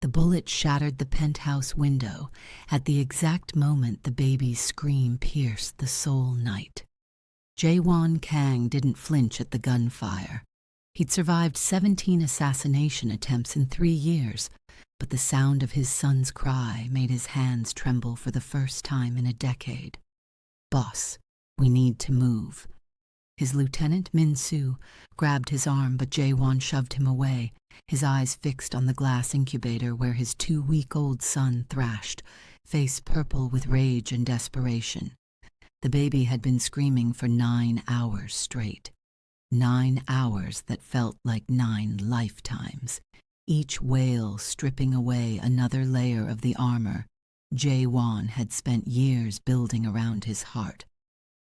The bullet shattered the penthouse window at the exact moment the baby's scream pierced the soul night. Jae-won Kang didn't flinch at the gunfire. He'd survived 17 assassination attempts in 3 years, but the sound of his son's cry made his hands tremble for the first time in a decade. "Boss, we need to move." His lieutenant, Min-soo, grabbed his arm, but Jae-won shoved him away, his eyes fixed on the glass incubator where his 2-week-old son thrashed, face purple with rage and desperation. The baby had been screaming for 9 hours straight. 9 hours that felt like 9 lifetimes, each wail stripping away another layer of the armor Jae-won had spent years building around his heart.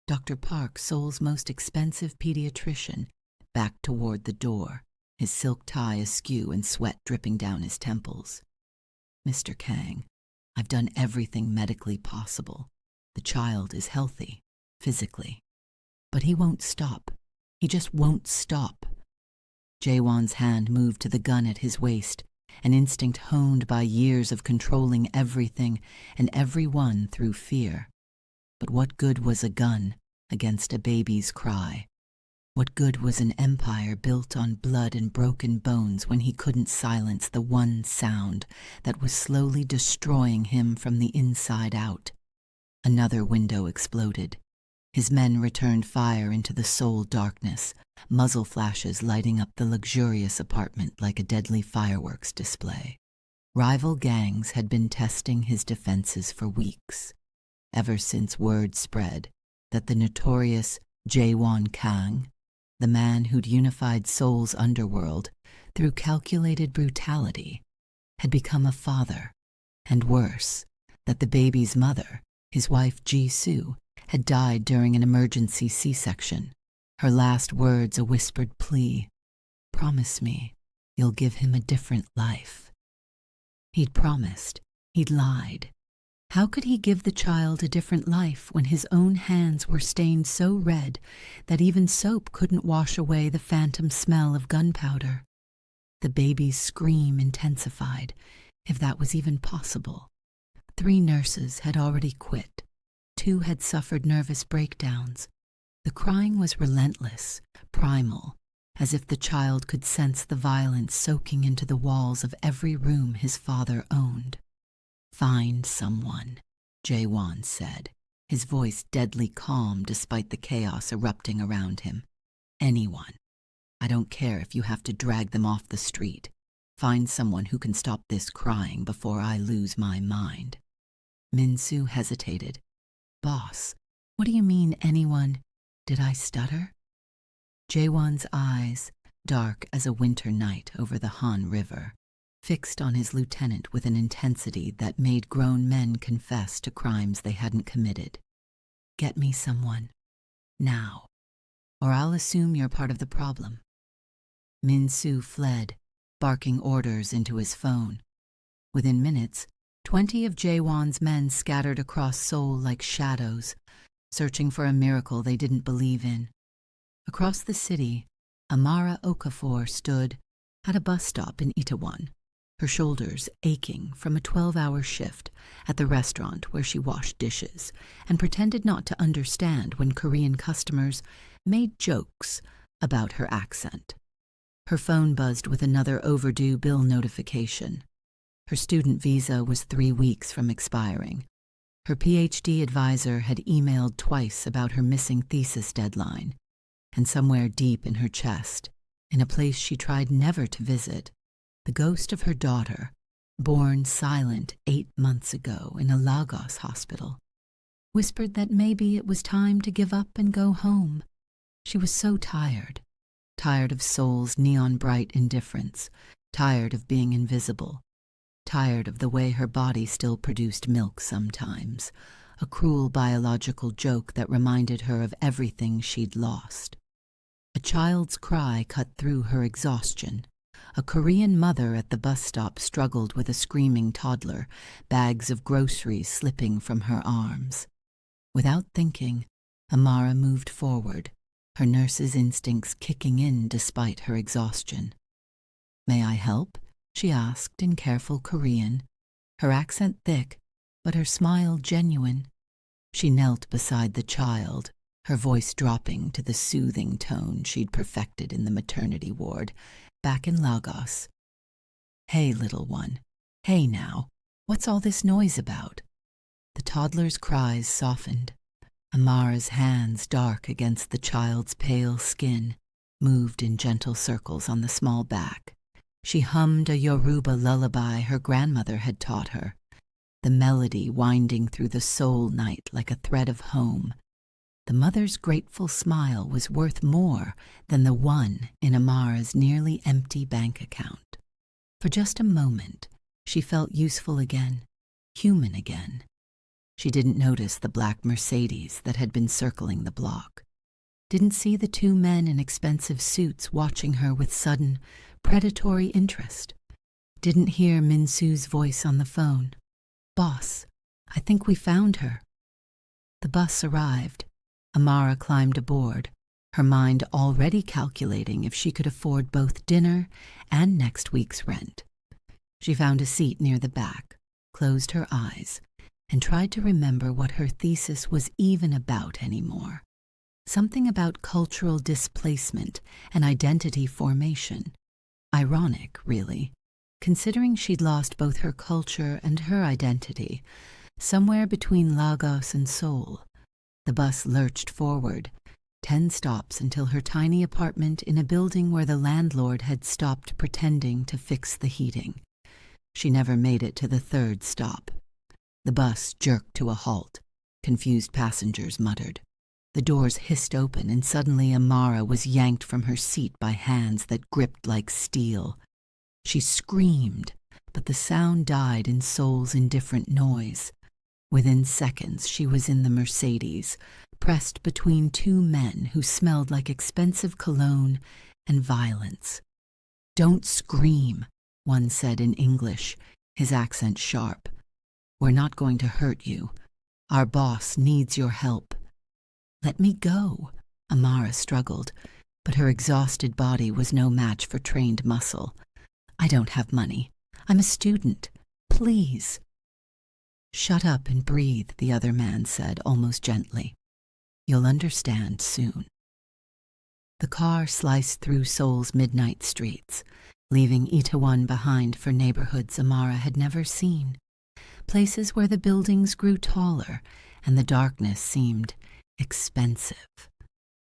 Dr. Park, Seoul's most expensive pediatrician, backed toward the door, his silk tie askew and sweat dripping down his temples. "Mr. Kang, I've done everything medically possible. The child is healthy, physically. But he won't stop. He just won't stop." Jae-won's hand moved to the gun at his waist, an instinct honed by years of controlling everything and everyone through fear. But what good was a gun against a baby's cry? What good was an empire built on blood and broken bones when he couldn't silence the one sound that was slowly destroying him from the inside out? Another window exploded. His men returned fire into the Seoul darkness, muzzle flashes lighting up the luxurious apartment like a deadly fireworks display. Rival gangs had been testing his defenses for weeks, ever since word spread that the notorious Jae-won Kang, the man who'd unified Seoul's underworld through calculated brutality, had become a father, and worse, that the baby's mother, his wife Ji-soo, had died during an emergency C-section, her last words a whispered plea, "Promise me you'll give him a different life." He'd promised. He'd lied. How could he give the child a different life when his own hands were stained so red that even soap couldn't wash away the phantom smell of gunpowder? The baby's scream intensified, if that was even possible. 3 nurses had already quit. 2 had suffered nervous breakdowns. The crying was relentless, primal, as if the child could sense the violence soaking into the walls of every room his father owned. "Find someone," Jae-won said, his voice deadly calm despite the chaos erupting around him. "Anyone. I don't care if you have to drag them off the street. Find someone who can stop this crying before I lose my mind." Min-soo hesitated. "Boss, what do you mean, anyone? Did I stutter?" Jae-won's eyes, dark as a winter night over the Han River, fixed on his lieutenant with an intensity that made grown men confess to crimes they hadn't committed. "Get me someone. Now. Or I'll assume you're part of the problem." Min-soo fled, barking orders into his phone. Within minutes, 20 of Jae-won's men scattered across Seoul like shadows, searching for a miracle they didn't believe in. Across the city, Amara Okafor stood at a bus stop in Itaewon, her shoulders aching from a 12-hour shift at the restaurant where she washed dishes and pretended not to understand when Korean customers made jokes about her accent. Her phone buzzed with another overdue bill notification. Her student visa was 3 weeks from expiring. Her PhD advisor had emailed twice about her missing thesis deadline, and somewhere deep in her chest, in a place she tried never to visit, the ghost of her daughter, born silent 8 months ago in a Lagos hospital, whispered that maybe it was time to give up and go home. She was so tired of Seoul's neon-bright indifference, tired of being invisible, tired of the way her body still produced milk sometimes, a cruel biological joke that reminded her of everything she'd lost. A child's cry cut through her exhaustion. A Korean mother at the bus stop struggled with a screaming toddler, bags of groceries slipping from her arms. Without thinking, Amara moved forward, her nurse's instincts kicking in despite her exhaustion. "May I help?" she asked in careful Korean, her accent thick, but her smile genuine. She knelt beside the child, her voice dropping to the soothing tone she'd perfected in the maternity ward back in Lagos. "Hey, little one. Hey now. What's all this noise about?" The toddler's cries softened. Amara's hands, dark against the child's pale skin, moved in gentle circles on the small back. She hummed a Yoruba lullaby her grandmother had taught her, the melody winding through the soul night like a thread of home. The mother's grateful smile was worth more than the one in Amara's nearly empty bank account. For just a moment, she felt useful again, human again. She didn't notice the black Mercedes that had been circling the block. Didn't see the two men in expensive suits watching her with sudden, predatory interest. Didn't hear Minsu's voice on the phone. "Boss, I think we found her." The bus arrived. Amara climbed aboard, her mind already calculating if she could afford both dinner and next week's rent. She found a seat near the back, closed her eyes, and tried to remember what her thesis was even about anymore. Something about cultural displacement and identity formation. Ironic, really, considering she'd lost both her culture and her identity, somewhere between Lagos and Seoul. The bus lurched forward, 10 stops until her tiny apartment in a building where the landlord had stopped pretending to fix the heating. She never made it to the 3rd stop. The bus jerked to a halt. Confused passengers muttered. The doors hissed open, and suddenly Amara was yanked from her seat by hands that gripped like steel. She screamed, but the sound died in Seoul's indifferent noise. Within seconds, she was in the Mercedes, pressed between two men who smelled like expensive cologne and violence. "Don't scream," one said in English, his accent sharp. "We're not going to hurt you. Our boss needs your help." "Let me go," Amara struggled, but her exhausted body was no match for trained muscle. "I don't have money. I'm a student. Please." "Shut up and breathe," the other man said almost gently. "You'll understand soon." The car sliced through Seoul's midnight streets, leaving Itaewon behind for neighborhoods Amara had never seen. Places where the buildings grew taller and the darkness seemed expensive.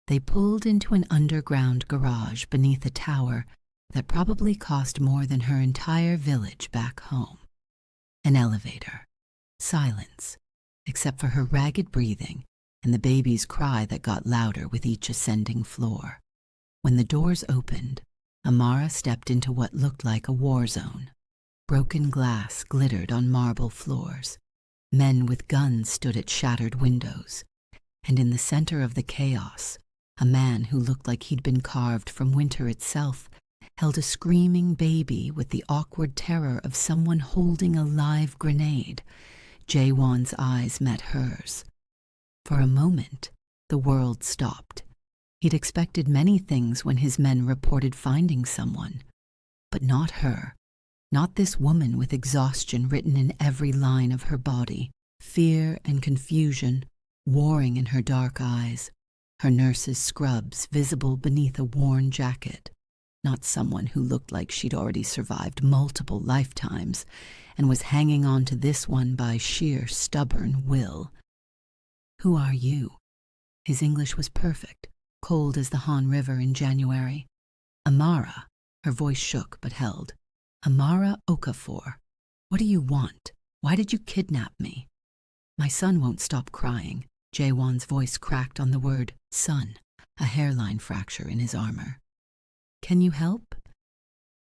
They pulled into an underground garage beneath a tower that probably cost more than her entire village back home. An elevator. Silence, except for her ragged breathing and the baby's cry that got louder with each ascending floor. When the doors opened, Amara stepped into what looked like a war zone. Broken glass glittered on marble floors. Men with guns stood at shattered windows. And in the center of the chaos, a man who looked like he'd been carved from winter itself held a screaming baby with the awkward terror of someone holding a live grenade. Jaewon's eyes met hers. For a moment, the world stopped. He'd expected many things when his men reported finding someone, but not her. Not this woman with exhaustion written in every line of her body, fear and confusion warring in her dark eyes, her nurse's scrubs visible beneath a worn jacket. Not someone who looked like she'd already survived multiple lifetimes and was hanging on to this one by sheer stubborn will. "Who are you?" His English was perfect, cold as the Han River in January. "Amara," her voice shook but held. "Amara Okafor. What do you want? Why did you kidnap me?" "My son won't stop crying." Jaewon's voice cracked on the word son, a hairline fracture in his armor. "Can you help?"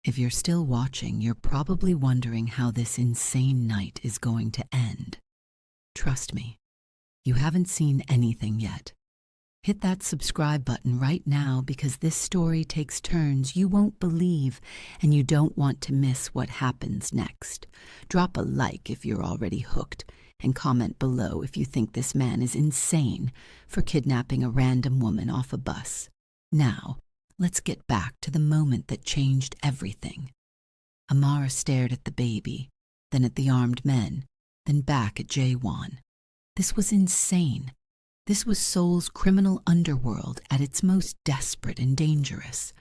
If you're still watching, you're probably wondering how this insane night is going to end. Trust me, you haven't seen anything yet. Hit that subscribe button right now because this story takes turns you won't believe and you don't want to miss what happens next. Drop a like if you're already hooked and comment below if you think this man is insane for kidnapping a random woman off a bus. Now, let's get back to the moment that changed everything. Amara stared at the baby, then at the armed men, then back at Jaewon. This was insane. This was Seoul's criminal underworld at its most desperate and dangerous.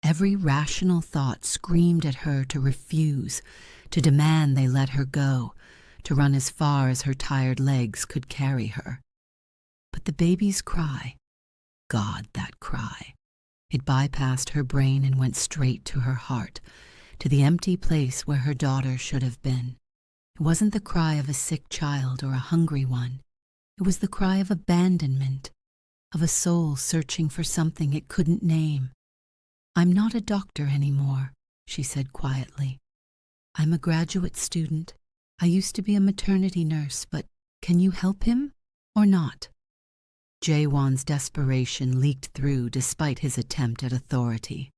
Every rational thought screamed at her to refuse, to demand they let her go, to run as far as her tired legs could carry her. But the baby's cry, God, that cry. It bypassed her brain and went straight to her heart, to the empty place where her daughter should have been. It wasn't the cry of a sick child or a hungry one. It was the cry of abandonment, of a soul searching for something it couldn't name. "I'm not a doctor anymore," she said quietly. "I'm a graduate student. I used to be a maternity nurse, but can you help him or not?" Jaewon's desperation leaked through despite his attempt at authority.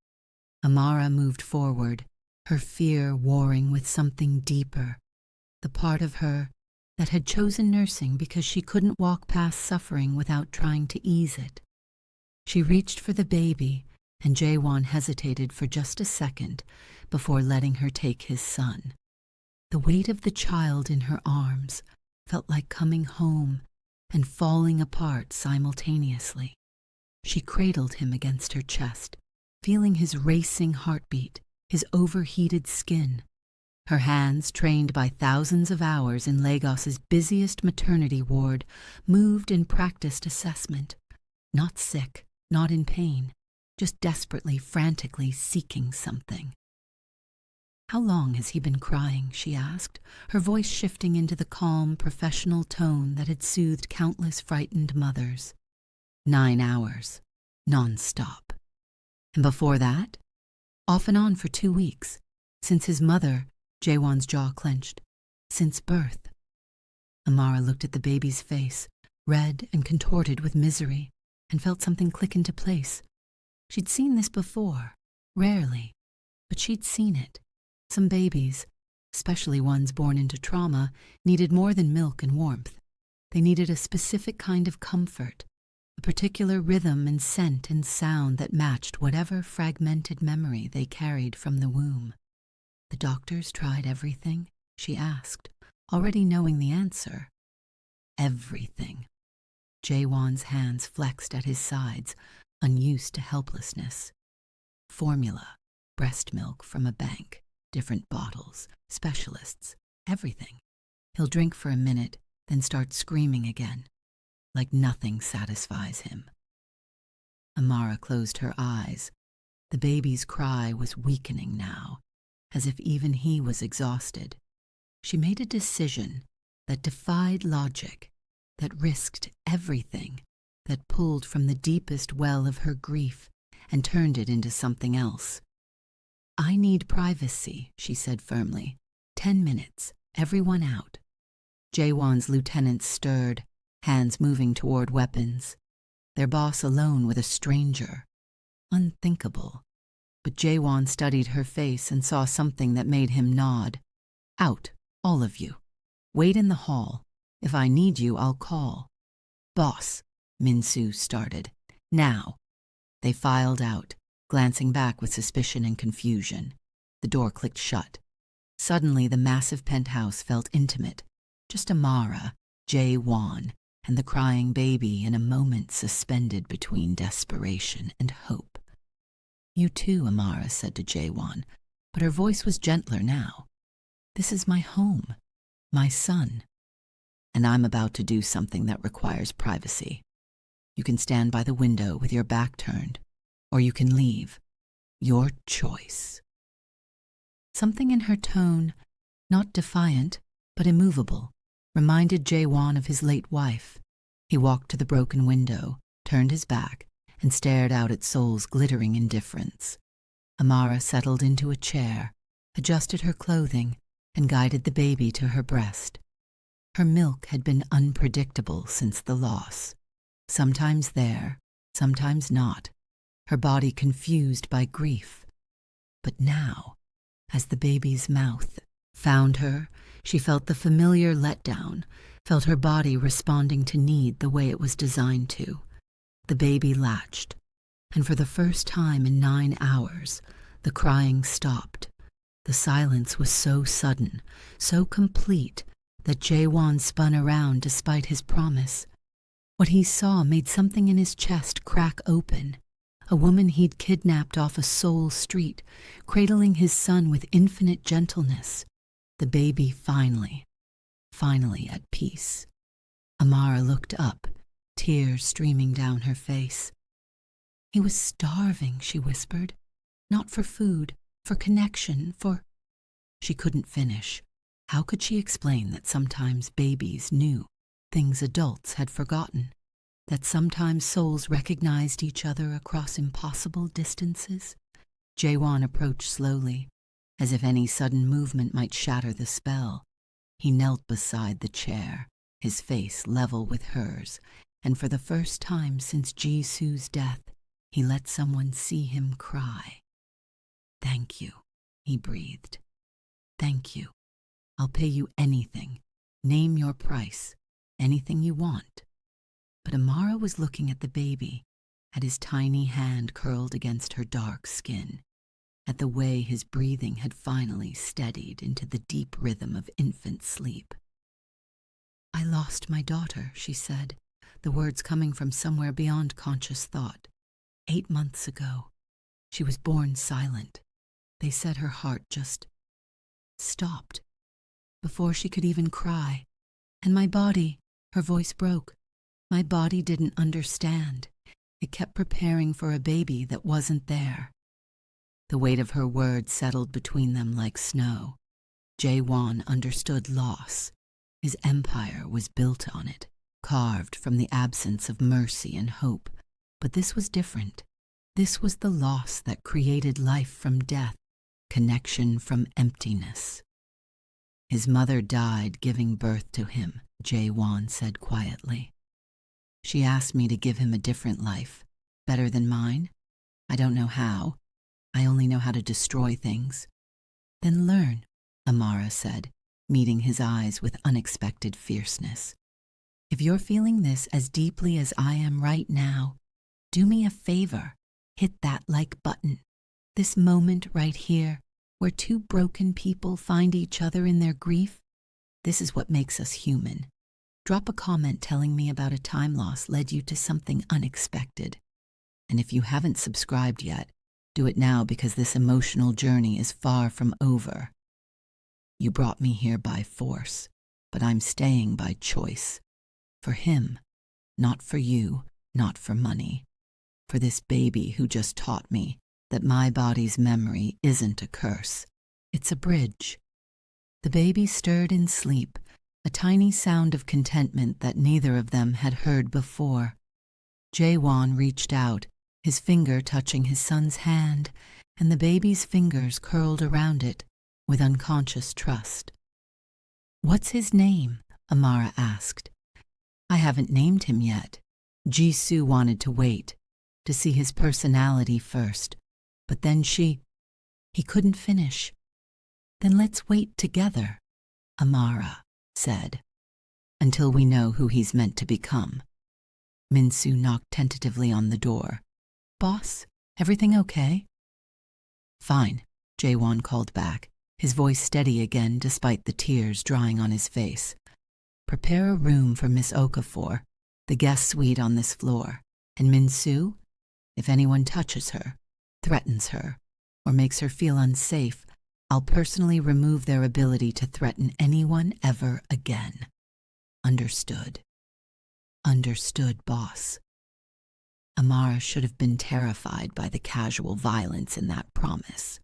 Amara moved forward, her fear warring with something deeper, the part of her that had chosen nursing because she couldn't walk past suffering without trying to ease it. She reached for the baby, and Jaewon hesitated for just a second before letting her take his son. The weight of the child in her arms felt like coming home and falling apart simultaneously. She cradled him against her chest, feeling his racing heartbeat, his overheated skin. Her hands, trained by thousands of hours in Lagos's busiest maternity ward, moved in practiced assessment. Not sick, not in pain, just desperately, frantically seeking something. "How long has he been crying?" she asked, her voice shifting into the calm, professional tone that had soothed countless frightened mothers. 9 hours, non-stop. And before that? Off and on for 2 weeks. Since his mother, Jaewon's jaw clenched. Since birth. Amara looked at the baby's face, red and contorted with misery, and felt something click into place. She'd seen this before, rarely, but she'd seen it. Some babies, especially ones born into trauma, needed more than milk and warmth. They needed a specific kind of comfort, a particular rhythm and scent and sound that matched whatever fragmented memory they carried from the womb. "The doctors tried everything?" she asked, already knowing the answer. Everything. Jaewon's hands flexed at his sides, unused to helplessness. Formula, breast milk from a bank, different bottles, specialists, everything. He'll drink for a minute, then start screaming again, like nothing satisfies him. Amara closed her eyes. The baby's cry was weakening now, as if even he was exhausted. She made a decision that defied logic, that risked everything, that pulled from the deepest well of her grief and turned it into something else. "I need privacy," she said firmly. 10 minutes, everyone out." Jaewon's lieutenants stirred, hands moving toward weapons. Their boss alone with a stranger. Unthinkable. But Jaewon studied her face and saw something that made him nod. "Out, all of you. Wait in the hall. If I need you, I'll call." "Boss," Min-soo started. "Now." They filed out, glancing back with suspicion and confusion. The door clicked shut. Suddenly, the massive penthouse felt intimate. Just Amara, Jaewon, and the crying baby in a moment suspended between desperation and hope. "You too," Amara said to Jaewon, but her voice was gentler now. "This is my home, my son. And I'm about to do something that requires privacy. You can stand by the window with your back turned, or you can leave. Your choice." Something in her tone, not defiant, but immovable, reminded Jaewon of his late wife. He walked to the broken window, turned his back, and stared out at Seoul's glittering indifference. Amara settled into a chair, adjusted her clothing, and guided the baby to her breast. Her milk had been unpredictable since the loss. Sometimes there, sometimes not, her body confused by grief. But now, as the baby's mouth found her, she felt the familiar letdown, felt her body responding to need the way it was designed to. The baby latched, and for the first time in 9 hours, the crying stopped. The silence was so sudden, so complete, that Jaewon spun around despite his promise. What he saw made something in his chest crack open. A woman he'd kidnapped off a Seoul street, cradling his son with infinite gentleness. The baby finally at peace. Amara looked up, tears streaming down her face. "He was starving," she whispered. "Not for food, for connection, for—" She couldn't finish. How could she explain that sometimes babies knew things adults had forgotten? That sometimes souls recognized each other across impossible distances? Jaewon approached slowly, as if any sudden movement might shatter the spell. He knelt beside the chair, his face level with hers, and for the first time since Jisoo's death, he let someone see him cry. "Thank you," he breathed. "Thank you. I'll pay you anything. Name your price. Anything you want." But Amara was looking at the baby, at his tiny hand curled against her dark skin, at the way his breathing had finally steadied into the deep rhythm of infant sleep. "I lost my daughter," she said, the words coming from somewhere beyond conscious thought. 8 months ago. She was born silent. They said her heart just stopped before she could even cry. And my body," her voice broke, "my body didn't understand. It kept preparing for a baby that wasn't there." The weight of her words settled between them like snow. Jaewon understood loss. His empire was built on it, carved from the absence of mercy and hope. But this was different. This was the loss that created life from death, connection from emptiness. "His mother died giving birth to him," Jaewon said quietly. "She asked me to give him a different life, better than mine. I don't know how. I only know how to destroy things." "Then learn," Amara said, meeting his eyes with unexpected fierceness. "If you're feeling this as deeply as I am right now, do me a favor. Hit that like button. This moment right here, where two broken people find each other in their grief. This is what makes us human. Drop a comment telling me about a time loss led you to something unexpected. And if you haven't subscribed yet, do it now because this emotional journey is far from over. You brought me here by force, but I'm staying by choice. For him, not for you, not for money. For this baby who just taught me that my body's memory isn't a curse. It's a bridge." The baby stirred in sleep, a tiny sound of contentment that neither of them had heard before. Jaewon reached out, his finger touching his son's hand, and the baby's fingers curled around it with unconscious trust. "What's his name?" Amara asked. "I haven't named him yet. Jisoo wanted to wait, to see his personality first, but then he couldn't finish." "Then let's wait together," Amara said, "until we know who he's meant to become." Minsu knocked tentatively on the door. "Boss, everything okay?" "Fine," Jaewon called back, his voice steady again despite the tears drying on his face. "Prepare a room for Miss Okafor, the guest suite on this floor, and Minsu, if anyone touches her, threatens her, or makes her feel unsafe, I'll personally remove their ability to threaten anyone ever again. Understood?" "Understood, boss." Amara should have been terrified by the casual violence in that promise.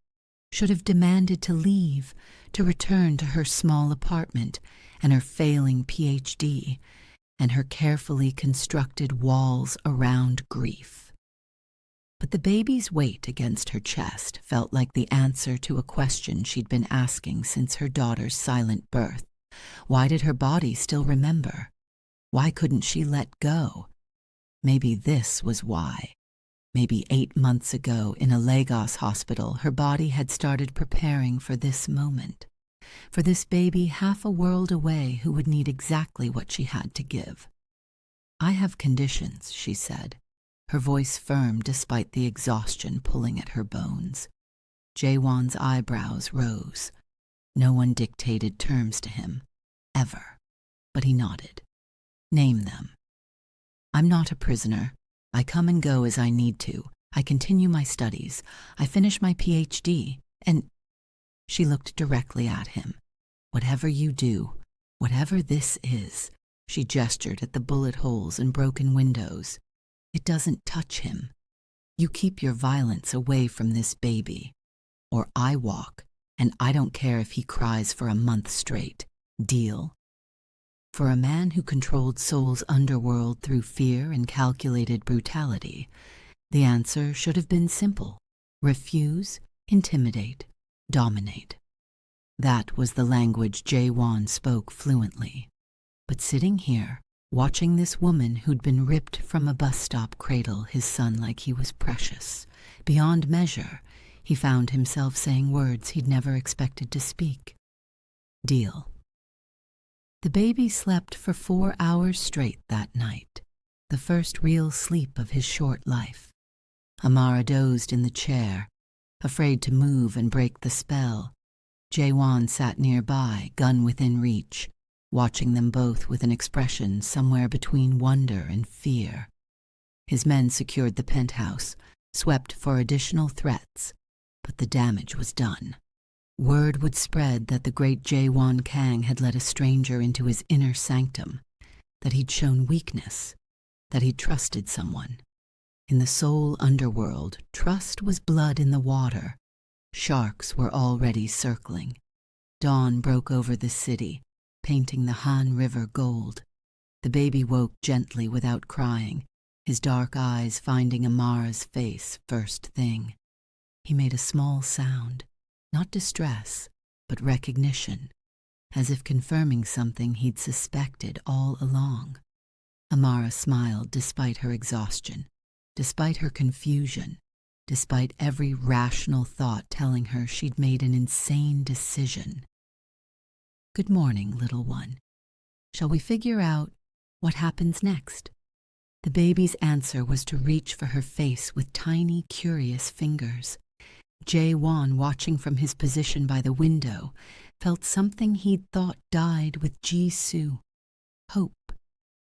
Should have demanded to leave, to return to her small apartment and her failing PhD and her carefully constructed walls around grief. But the baby's weight against her chest felt like the answer to a question she'd been asking since her daughter's silent birth. Why did her body still remember? Why couldn't she let go? Maybe this was why. Maybe 8 months ago in a Lagos hospital, her body had started preparing for this moment. For this baby half a world away who would need exactly what she had to give. "I have conditions," she said, her voice firm despite the exhaustion pulling at her bones. Jaewon's eyebrows rose. No one dictated terms to him, ever. But he nodded. Name them. I'm not a prisoner. I come and go as I need to. I continue my studies. I finish my PhD. And she looked directly at him. Whatever you do, whatever this is, she gestured at the bullet holes and broken windows. It doesn't touch him. You keep your violence away from this baby. Or I walk, and I don't care if he cries for a month straight. Deal? For a man who controlled Seoul's underworld through fear and calculated brutality, the answer should have been simple. Refuse, intimidate, dominate. That was the language Jaewon spoke fluently. But sitting here, watching this woman who'd been ripped from a bus stop cradle his son like he was precious, beyond measure, he found himself saying words he'd never expected to speak. Deal. The baby slept for 4 hours straight that night, the first real sleep of his short life. Amara dozed in the chair, afraid to move and break the spell. Jaewon sat nearby, gun within reach, watching them both with an expression somewhere between wonder and fear. His men secured the penthouse, swept for additional threats, but the damage was done. Word would spread that the great Jaewon Kang had let a stranger into his inner sanctum, that he'd shown weakness, that he'd trusted someone. In the Seoul underworld, trust was blood in the water. Sharks were already circling. Dawn broke over the city, painting the Han River gold. The baby woke gently without crying, his dark eyes finding Amara's face first thing. He made a small sound, not distress, but recognition, as if confirming something he'd suspected all along. Amara smiled despite her exhaustion, despite her confusion, despite every rational thought telling her she'd made an insane decision. Good morning, little one. Shall we figure out what happens next? The baby's answer was to reach for her face with tiny, curious fingers. Jaewon, watching from his position by the window, felt something he'd thought died with Jisoo. Hope.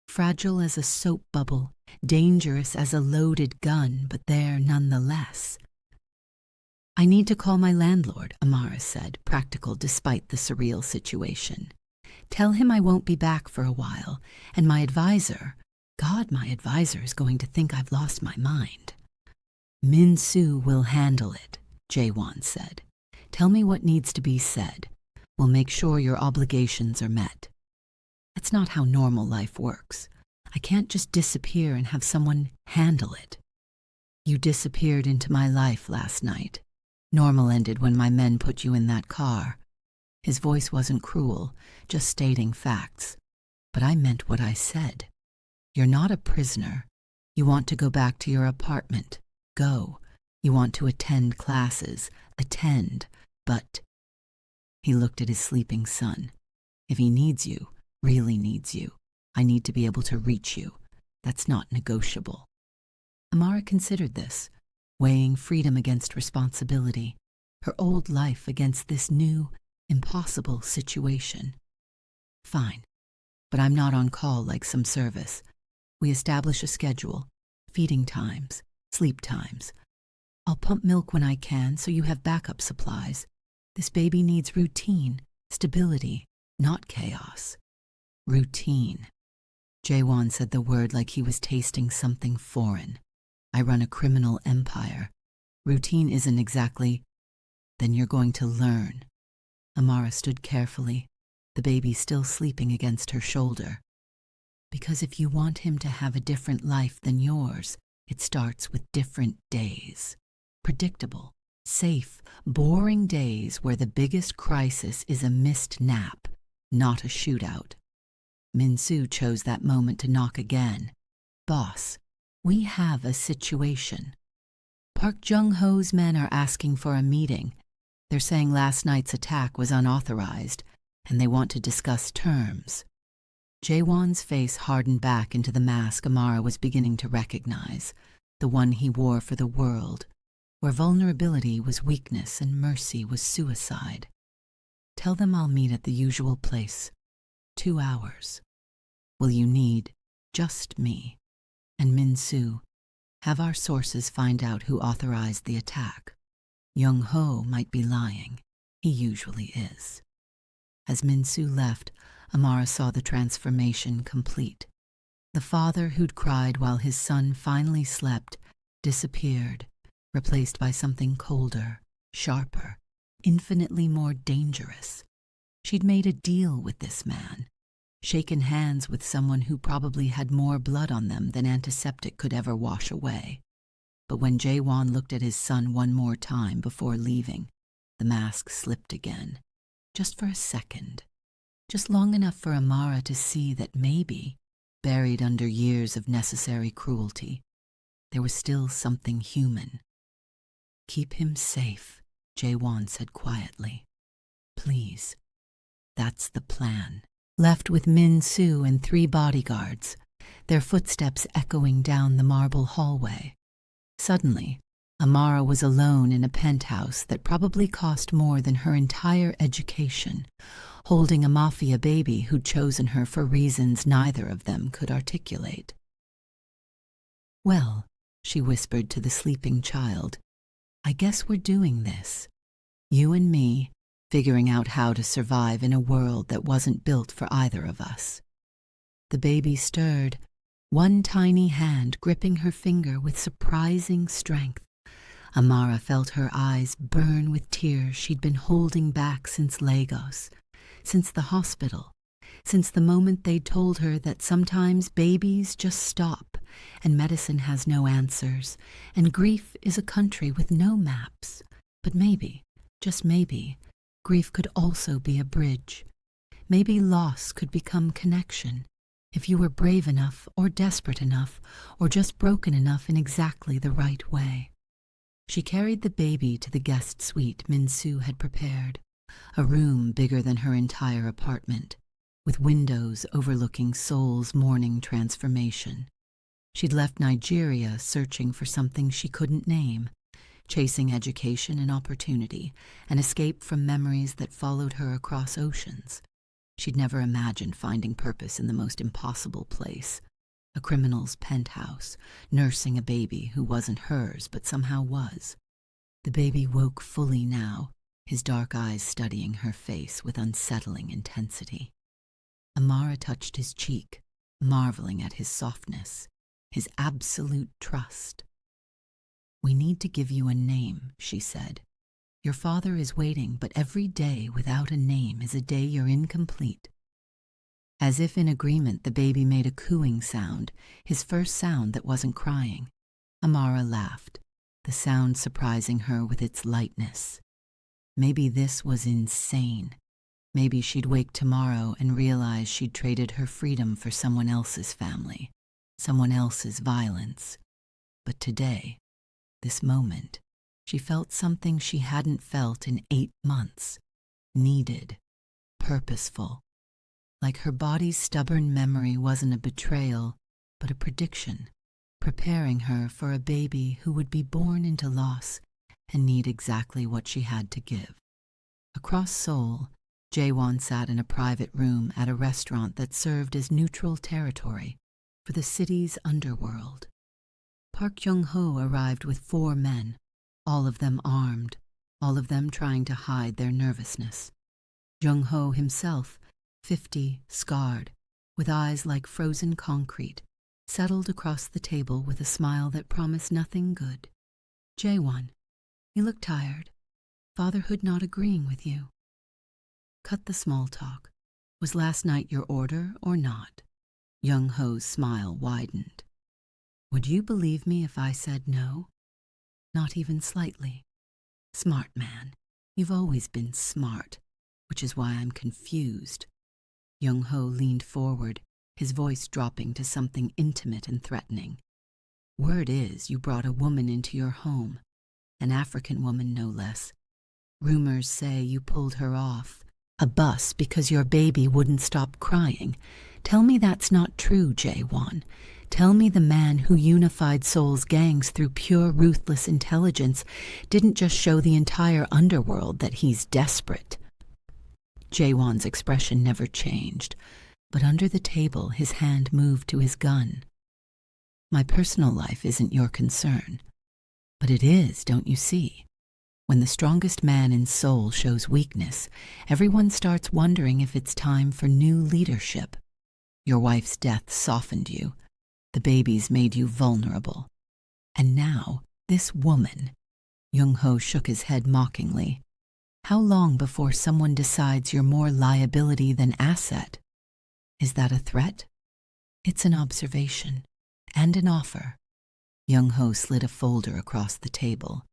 Fragile as a soap bubble, dangerous as a loaded gun, but there nonetheless. I need to call my landlord, Amara said, practical despite the surreal situation. Tell him I won't be back for a while, and my advisor, God, my advisor is going to think I've lost my mind. Min-soo will handle it, Jaewon said. Tell me what needs to be said. We'll make sure your obligations are met. That's not how normal life works. I can't just disappear and have someone handle it. You disappeared into my life last night. Normal ended when my men put you in that car. His voice wasn't cruel, just stating facts. But I meant what I said. You're not a prisoner. You want to go back to your apartment. Go. You want to attend classes. Attend. But... He looked at his sleeping son. If he needs you, really needs you, I need to be able to reach you. That's not negotiable. Amara considered this, weighing freedom against responsibility, her old life against this new, impossible situation. Fine, but I'm not on call like some service. We establish a schedule, feeding times, sleep times. I'll pump milk when I can so you have backup supplies. This baby needs routine, stability, not chaos. Routine. Jaewon said the word like he was tasting something foreign. I run a criminal empire. Routine isn't exactly... Then you're going to learn. Amara stood carefully, the baby still sleeping against her shoulder. Because if you want him to have a different life than yours, it starts with different days. Predictable, safe, boring days where the biggest crisis is a missed nap, not a shootout. Min-soo chose that moment to knock again. Boss, we have a situation. Park Jung-ho's men are asking for a meeting. They're saying last night's attack was unauthorized, and they want to discuss terms. Jaewon's face hardened back into the mask Amara was beginning to recognize, the one he wore for the world, where vulnerability was weakness and mercy was suicide. Tell them I'll meet at the usual place. 2 hours. Will you need just me? And Min-soo, have our sources find out who authorized the attack. Young-ho might be lying. He usually is. As Min-soo left, Amara saw the transformation complete. The father who'd cried while his son finally slept disappeared, replaced by something colder, sharper, infinitely more dangerous. She'd made a deal with this man, shaken hands with someone who probably had more blood on them than antiseptic could ever wash away. But when Jae-won looked at his son one more time before leaving, the mask slipped again, just for a second, just long enough for Amara to see that maybe, buried under years of necessary cruelty, there was still something human. Keep him safe, Jae-won said quietly. Please. That's the plan. Left with Min-soo and 3 bodyguards, their footsteps echoing down the marble hallway. Suddenly, Amara was alone in a penthouse that probably cost more than her entire education, holding a Mafia baby who'd chosen her for reasons neither of them could articulate. Well, she whispered to the sleeping child, I guess we're doing this. You and me, figuring out how to survive in a world that wasn't built for either of us. The baby stirred, one tiny hand gripping her finger with surprising strength. Amara felt her eyes burn with tears she'd been holding back since Lagos, since the hospital, since the moment they'd told her that sometimes babies just stop and medicine has no answers and grief is a country with no maps. But maybe, just maybe, grief could also be a bridge. Maybe loss could become connection, if you were brave enough or desperate enough or just broken enough in exactly the right way. She carried the baby to the guest suite Min-soo had prepared, a room bigger than her entire apartment, with windows overlooking Seoul's morning transformation. She'd left Nigeria searching for something she couldn't name, chasing education and opportunity, an escape from memories that followed her across oceans. She'd never imagined finding purpose in the most impossible place, a criminal's penthouse, nursing a baby who wasn't hers but somehow was. The baby woke fully now, his dark eyes studying her face with unsettling intensity. Amara touched his cheek, marveling at his softness, his absolute trust. We need to give you a name, she said. Your father is waiting, but every day without a name is a day you're incomplete. As if in agreement, the baby made a cooing sound, his first sound that wasn't crying. Amara laughed, the sound surprising her with its lightness. Maybe this was insane. Maybe she'd wake tomorrow and realize she'd traded her freedom for someone else's family, someone else's violence. But today, this moment, she felt something she hadn't felt in 8 months. Needed, purposeful. Like her body's stubborn memory wasn't a betrayal, but a prediction, preparing her for a baby who would be born into loss and need exactly what she had to give. Across Seoul, Jae-won sat in a private room at a restaurant that served as neutral territory for the city's underworld. Park Young-ho arrived with 4 men, all of them armed, all of them trying to hide their nervousness. Young-ho himself, 50, scarred, with eyes like frozen concrete, settled across the table with a smile that promised nothing good. Jae-won, you look tired. Fatherhood not agreeing with you. Cut the small talk. Was last night your order or not? Young-ho's smile widened. Would you believe me if I said no? Not even slightly. Smart man. You've always been smart, which is why I'm confused. Young-ho leaned forward, his voice dropping to something intimate and threatening. Word is you brought a woman into your home, an African woman no less. Rumors say you pulled her off a bus because your baby wouldn't stop crying. Tell me that's not true, Jae-won. Tell me the man who unified Seoul's gangs through pure ruthless intelligence didn't just show the entire underworld that he's desperate. Jaewon's expression never changed, but under the table his hand moved to his gun. My personal life isn't your concern, but it is, don't you see? When the strongest man in Seoul shows weakness, everyone starts wondering if it's time for new leadership. Your wife's death softened you. The babies made you vulnerable. And now, this woman. Jung-ho shook his head mockingly. How long before someone decides you're more liability than asset? Is that a threat? It's an observation. And an offer. Jung-ho slid a folder across the table.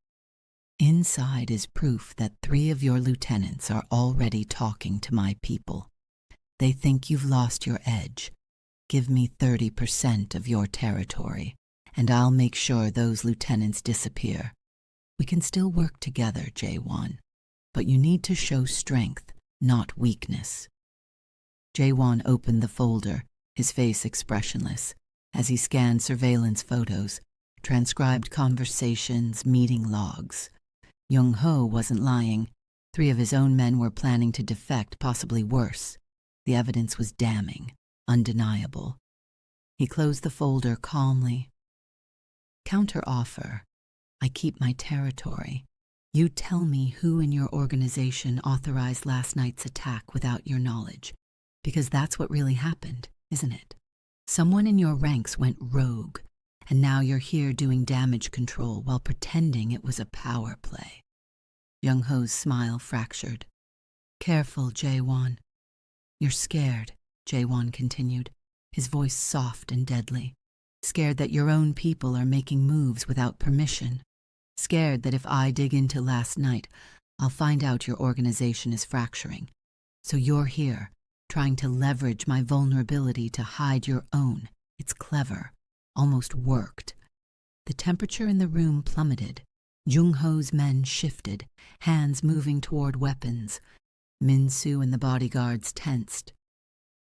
Inside is proof that 3 of your lieutenants are already talking to my people. They think you've lost your edge. Give me 30% of your territory, and I'll make sure those lieutenants disappear. We can still work together, Jaewon, but you need to show strength, not weakness. Jaewon opened the folder, his face expressionless, as he scanned surveillance photos, transcribed conversations, meeting logs. Jung-ho wasn't lying. 3 of his own men were planning to defect, possibly worse. The evidence was damning, undeniable. He closed the folder calmly. Counter-offer. I keep my territory. You tell me who in your organization authorized last night's attack without your knowledge, because that's what really happened, isn't it? Someone in your ranks went rogue, and now you're here doing damage control while pretending it was a power play. Jung-ho's smile fractured. Careful, Jaewon. You're scared, Jaewon continued, his voice soft and deadly. Scared that your own people are making moves without permission. Scared that if I dig into last night, I'll find out your organization is fracturing. So you're here, trying to leverage my vulnerability to hide your own. It's clever. Almost worked. The temperature in the room plummeted. Jung-ho's men shifted, hands moving toward weapons. Min-soo and the bodyguards tensed.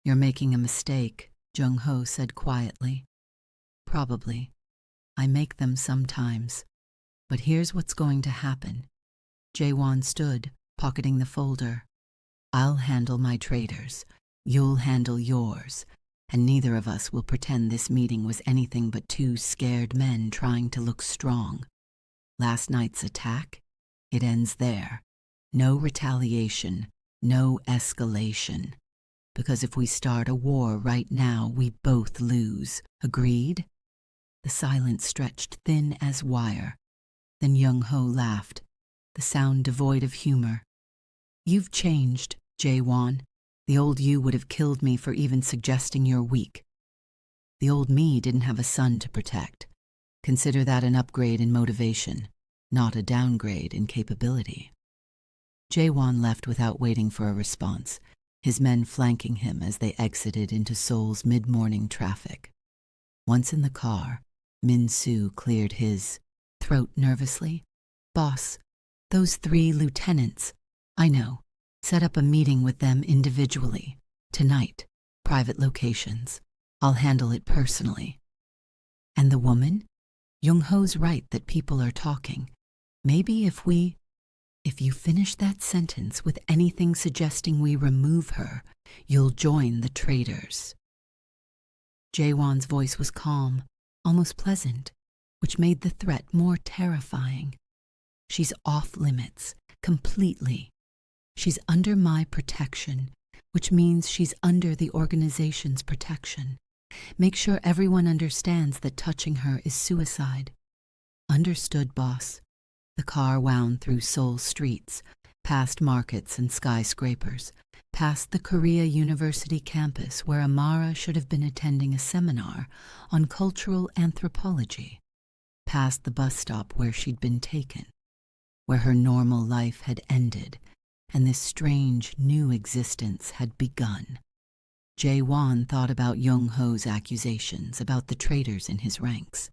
You're making a mistake, Jung-ho said quietly. Probably. I make them sometimes. But here's what's going to happen. Jaewon stood, pocketing the folder. I'll handle my traitors. You'll handle yours. And neither of us will pretend this meeting was anything but 2 scared men trying to look strong. Last night's attack? It ends there. No retaliation, no escalation. Because if we start a war right now, we both lose. Agreed? The silence stretched thin as wire. Then Jung-ho laughed, the sound devoid of humor. You've changed, Jaewon. The old you would have killed me for even suggesting you're weak. The old me didn't have a son to protect. Consider that an upgrade in motivation, not a downgrade in capability. Jaewon left without waiting for a response, his men flanking him as they exited into Seoul's mid-morning traffic. Once in the car, Min-soo cleared his throat nervously. Boss, those 3 lieutenants. I know. Set up a meeting with them individually. Tonight. Private locations. I'll handle it personally. And the woman? Jung-ho's right that people are talking. Maybe if you finish that sentence with anything suggesting we remove her, you'll join the traitors. Jaewon's voice was calm, almost pleasant, which made the threat more terrifying. She's off limits, completely. She's under my protection, which means she's under the organization's protection. Make sure everyone understands that touching her is suicide. Understood, boss. The car wound through Seoul streets, past markets and skyscrapers, past the Korea University campus where Amara should have been attending a seminar on cultural anthropology, past the bus stop where she'd been taken, where her normal life had ended and this strange new existence had begun. Jaewon thought about Jung-ho's accusations, about the traitors in his ranks,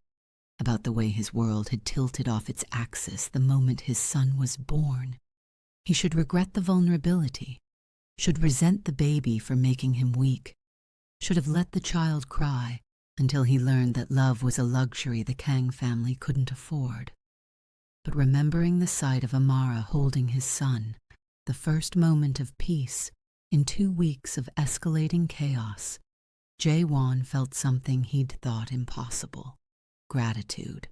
about the way his world had tilted off its axis the moment his son was born. He should regret the vulnerability, should resent the baby for making him weak, should have let the child cry, until he learned that love was a luxury the Kang family couldn't afford. But remembering the sight of Amara holding his son, the first moment of peace in 2 weeks of escalating chaos, Jae-won felt something he'd thought impossible: gratitude.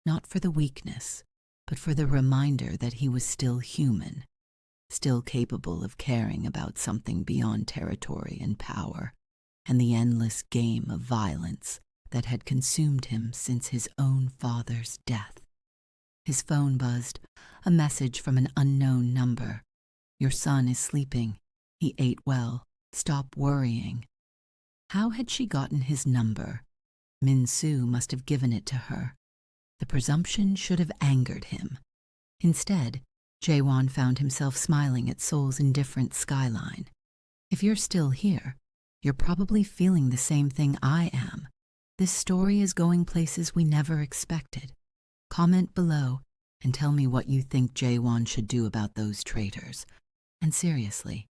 Not for the weakness, but for the reminder that he was still human, still capable of caring about something beyond territory and power, and the endless game of violence that had consumed him since his own father's death. His phone buzzed, a message from an unknown number. "Your son is sleeping. He ate well. Stop worrying." How had she gotten his number? Min-soo must have given it to her. The presumption should have angered him. Instead, Jae-won found himself smiling at Seoul's indifferent skyline. "If you're still here, you're probably feeling the same thing I am. This story is going places we never expected. Comment below and tell me what you think Jae-won should do about those traitors. And seriously,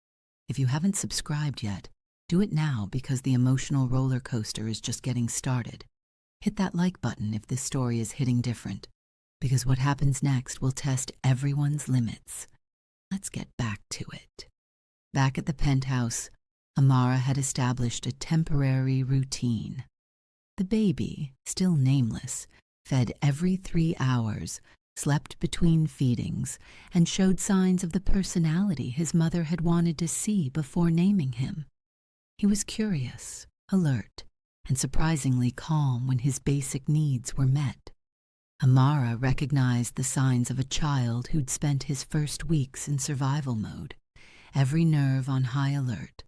if you haven't subscribed yet, do it now, because the emotional roller coaster is just getting started. Hit that like button if this story is hitting different, because what happens next will test everyone's limits. Let's get back to it. Back at the penthouse, Amara had established a temporary routine. The baby, still nameless, fed every 3 hours, slept between feedings, and showed signs of the personality his mother had wanted to see before naming him. He was curious, alert, and surprisingly calm when his basic needs were met. Amara recognized the signs of a child who'd spent his first weeks in survival mode, every nerve on high alert,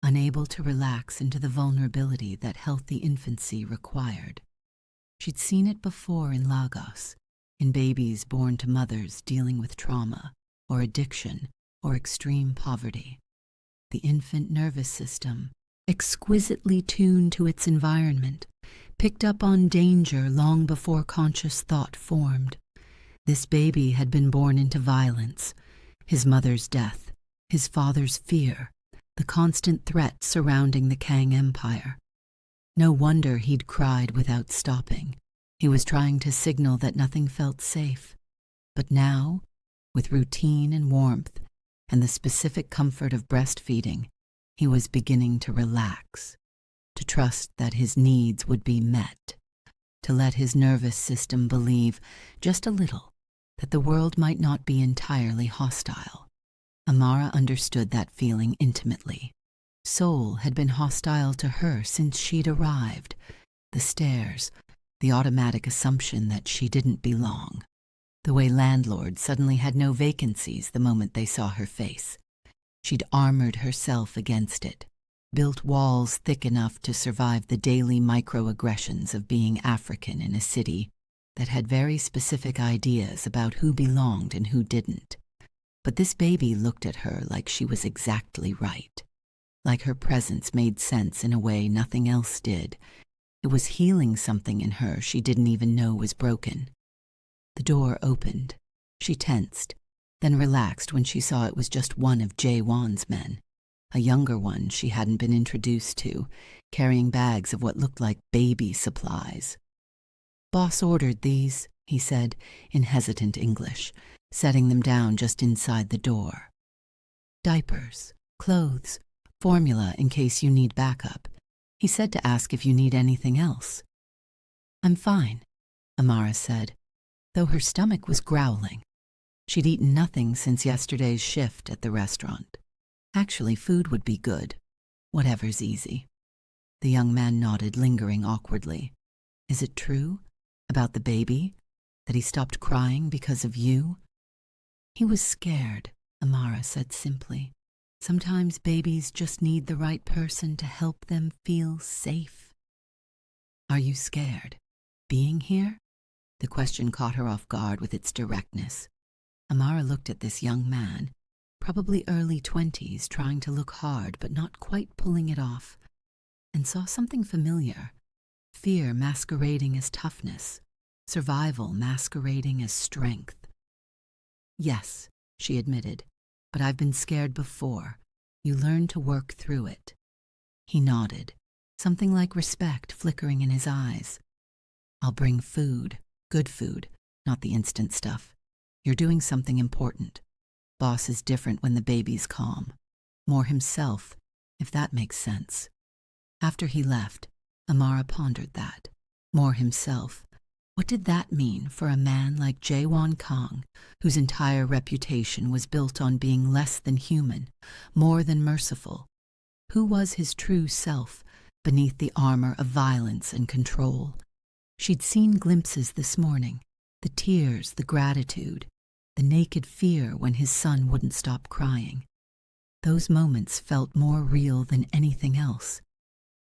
unable to relax into the vulnerability that healthy infancy required. She'd seen it before in Lagos, in babies born to mothers dealing with trauma, or addiction, or extreme poverty. The infant nervous system, exquisitely tuned to its environment, picked up on danger long before conscious thought formed. This baby had been born into violence: his mother's death, his father's fear, the constant threat surrounding the Kang Empire. No wonder he'd cried without stopping. He was trying to signal that nothing felt safe. But now, with routine and warmth, and the specific comfort of breastfeeding, he was beginning to relax, to trust that his needs would be met, to let his nervous system believe, just a little, that the world might not be entirely hostile. Amara understood that feeling intimately. Seoul had been hostile to her since she'd arrived. The stares, the automatic assumption that she didn't belong. The way landlords suddenly had no vacancies the moment they saw her face. She'd armored herself against it, built walls thick enough to survive the daily microaggressions of being African in a city that had very specific ideas about who belonged and who didn't. But this baby looked at her like she was exactly right, like her presence made sense in a way nothing else did. It was healing something in her she didn't even know was broken. The door opened. She tensed, then relaxed when she saw it was just one of Jae-won's men, a younger one she hadn't been introduced to, carrying bags of what looked like baby supplies. "Boss ordered these," he said in hesitant English, setting them down just inside the door. "Diapers, clothes, formula in case you need backup. He said to ask if you need anything else." "I'm fine," Amara said, though her stomach was growling. She'd eaten nothing since yesterday's shift at the restaurant. Actually, food would be good. Whatever's easy. The young man nodded, lingering awkwardly. "Is it true? About the baby? That he stopped crying because of you?" "He was scared," Amara said simply. "Sometimes babies just need the right person to help them feel safe." "Are you scared? Being here?" The question caught her off guard with its directness. Amara looked at this young man, probably early 20s, trying to look hard but not quite pulling it off, and saw something familiar: fear masquerading as toughness, survival masquerading as strength. "Yes," she admitted, "but I've been scared before. You learn to work through it." He nodded. something like respect flickering in his eyes. "I'll bring food, good food, not the instant stuff. You're doing something important. Boss is different when the baby's calm. More himself, if that makes sense." After he left, Amara pondered that. More himself. What did that mean for a man like Jaewon Kang, whose entire reputation was built on being less than human, more than merciful? Who was his true self beneath the armor of violence and control? She'd seen glimpses this morning, the tears, the gratitude, the naked fear when his son wouldn't stop crying. Those moments felt more real than anything else,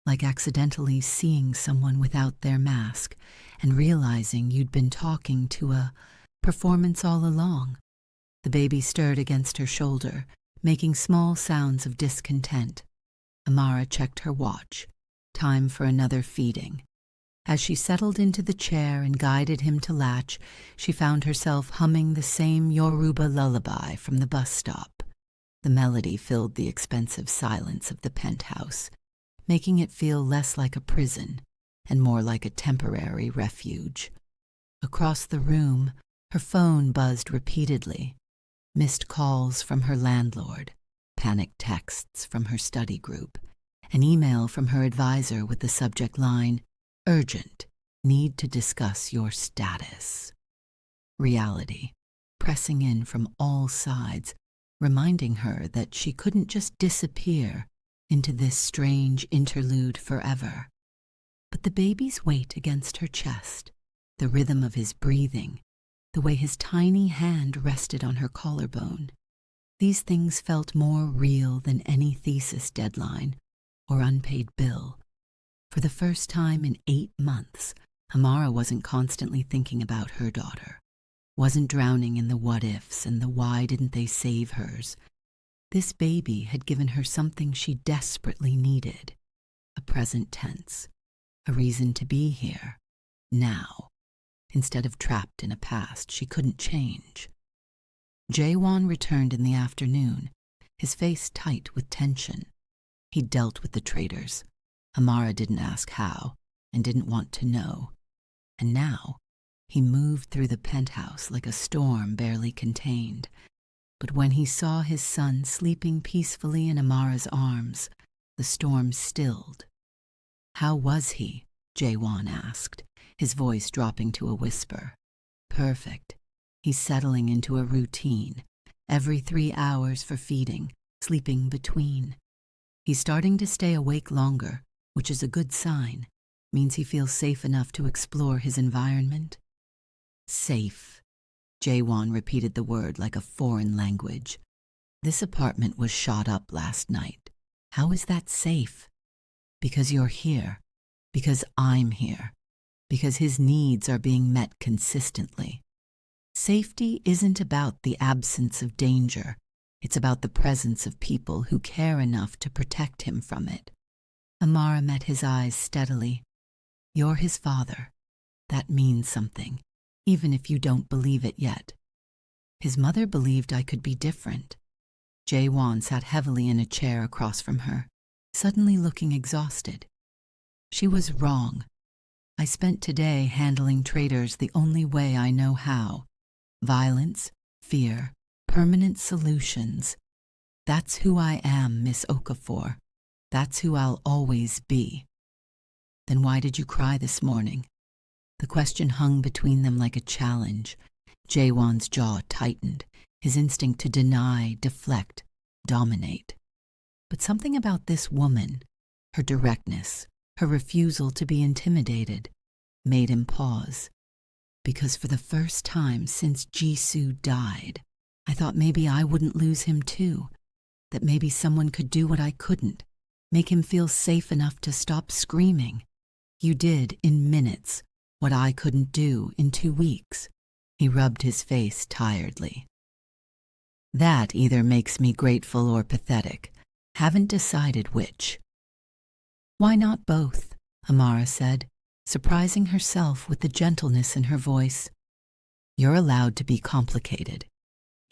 like accidentally seeing someone without their mask and realizing you'd been talking to a performance all along. The baby stirred against her shoulder, making small sounds of discontent. Amara checked her watch. Time for another feeding. As she settled into the chair and guided him to latch, she found herself humming the same Yoruba lullaby from the bus stop. The melody filled the expensive silence of the penthouse, making it feel less like a prison and more like a temporary refuge. Across the room, her phone buzzed repeatedly. Missed calls from her landlord, panicked texts from her study group, an email from her advisor with the subject line, "Urgent, need to discuss your status." Reality, pressing in from all sides, reminding her that she couldn't just disappear into this strange interlude forever. But the baby's weight against her chest, the rhythm of his breathing, the way his tiny hand rested on her collarbone, these things felt more real than any thesis deadline or unpaid bill. For the first time in 8 months, Amara wasn't constantly thinking about her daughter, wasn't drowning in the what-ifs and the why didn't they save hers. This baby had given her something she desperately needed, a present tense, a reason to be here, now, instead of trapped in a past she couldn't change. Jaewon returned in the afternoon, his face tight with tension. He'd dealt with the traitors. Amara didn't ask how and didn't want to know. And now, he moved through the penthouse like a storm barely contained. But when he saw his son sleeping peacefully in Amara's arms, the storm stilled. "How was he?" Jaewon asked, his voice dropping to a whisper. "Perfect. He's settling into a routine. Every 3 hours for feeding, sleeping between. He's starting to stay awake longer, which is a good sign. Means he feels safe enough to explore his environment." "Safe." Jaewon repeated the word like a foreign language. "This apartment was shot up last night. How is that safe?" "Because you're here. Because I'm here. Because his needs are being met consistently. Safety isn't about the absence of danger. It's about the presence of people who care enough to protect him from it." Amara met his eyes steadily. "You're his father. That means something, even if you don't believe it yet." His mother believed I could be different. Jaewon sat heavily in a chair across from her, suddenly looking exhausted. "She was wrong. I spent today handling traitors the only way I know how. Violence, fear, permanent solutions. That's who I am, Miss Okafor. That's who I'll always be." "Then why did you cry this morning?" The question hung between them like a challenge. Jaewon's jaw tightened, his instinct to deny, deflect, dominate. But something about this woman, her directness, her refusal to be intimidated, made him pause. Because for the first time since Jisoo died, I thought maybe I wouldn't lose him too, that maybe someone could do what I couldn't, make him feel safe enough to stop screaming. You did, in minutes, what I couldn't do in 2 weeks. He rubbed his face tiredly. That either makes me grateful or pathetic. Haven't decided which. Why not both? Amara said, surprising herself with the gentleness in her voice. You're allowed to be complicated.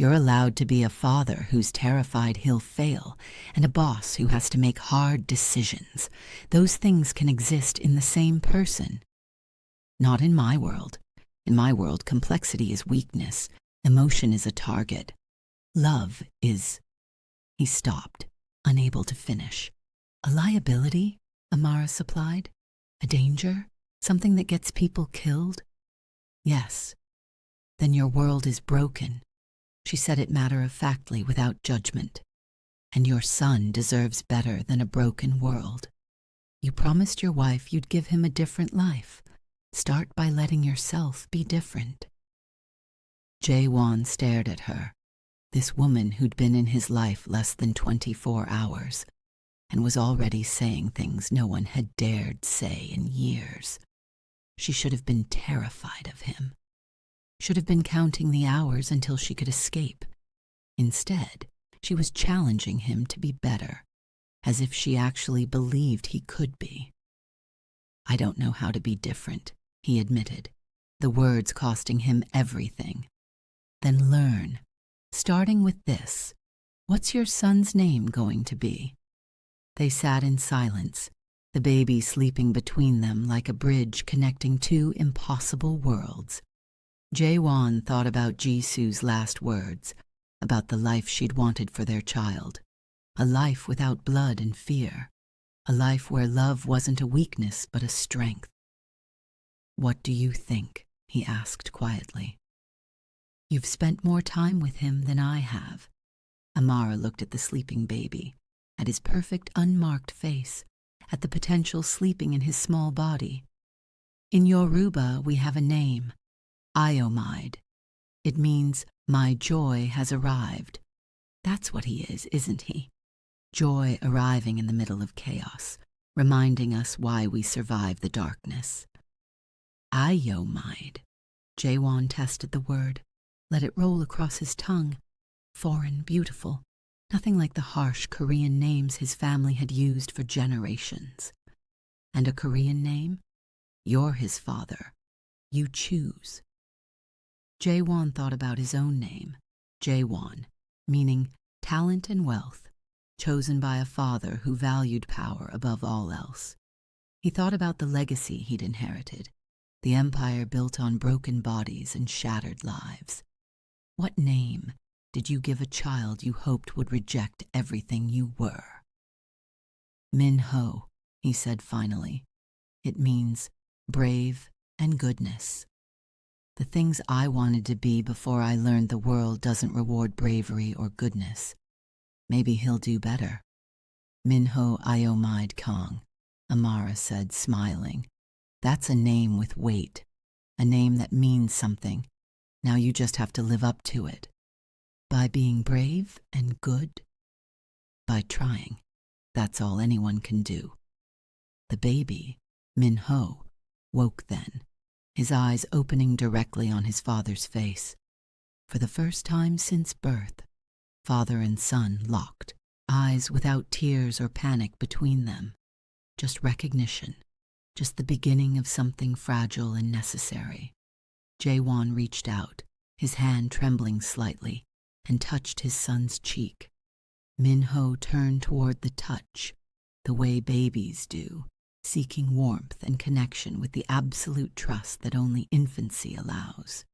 You're allowed to be a father who's terrified he'll fail, and a boss who has to make hard decisions. Those things can exist in the same person. Not in my world. In my world, complexity is weakness. Emotion is a target. Love is... He stopped, unable to finish. A liability? Amara supplied. A danger? Something that gets people killed? Yes. Then your world is broken. She said it matter-of-factly, without judgment. And your son deserves better than a broken world. You promised your wife you'd give him a different life. Start by letting yourself be different. Jae-won stared at her, this woman who'd been in his life less than 24 hours, and was already saying things no one had dared say in years. She should have been terrified of him. Should have been counting the hours until she could escape. Instead, she was challenging him to be better, as if she actually believed he could be. I don't know how to be different, he admitted, the words costing him everything. Then learn, starting with this. What's your son's name going to be? They sat in silence, the baby sleeping between them like a bridge connecting two impossible worlds. Jae-won thought about Jisoo's last words, about the life she'd wanted for their child. A life without blood and fear. A life where love wasn't a weakness but a strength. What do you think? He asked quietly. You've spent more time with him than I have. Amara looked at the sleeping baby, at his perfect unmarked face, at the potential sleeping in his small body. In Yoruba, we have a name. Iomide. It means, my joy has arrived. That's what he is, isn't he? Joy arriving in the middle of chaos, reminding us why we survive the darkness. Iomide. Jae-won tested the word, let it roll across his tongue. Foreign, beautiful, nothing like the harsh Korean names his family had used for generations. And a Korean name? You're his father. You choose. Jae-won thought about his own name, Jae-won, meaning talent and wealth, chosen by a father who valued power above all else. He thought about the legacy he'd inherited, the empire built on broken bodies and shattered lives. What name did you give a child you hoped would reject everything you were? Min-ho, he said finally. It means brave and goodness. The things I wanted to be before I learned the world doesn't reward bravery or goodness. Maybe he'll do better. Min-ho Iomide Kong, Amara said, smiling. That's a name with weight, a name that means something. Now you just have to live up to it. By being brave and good? By trying. That's all anyone can do. The baby, Min-ho, woke then, his eyes opening directly on his father's face. For the first time since birth, father and son locked, eyes without tears or panic between them. Just recognition, just the beginning of something fragile and necessary. Jae-won reached out, his hand trembling slightly, and touched his son's cheek. Min-ho turned toward the touch, the way babies do, seeking warmth and connection with the absolute trust that only infancy allows.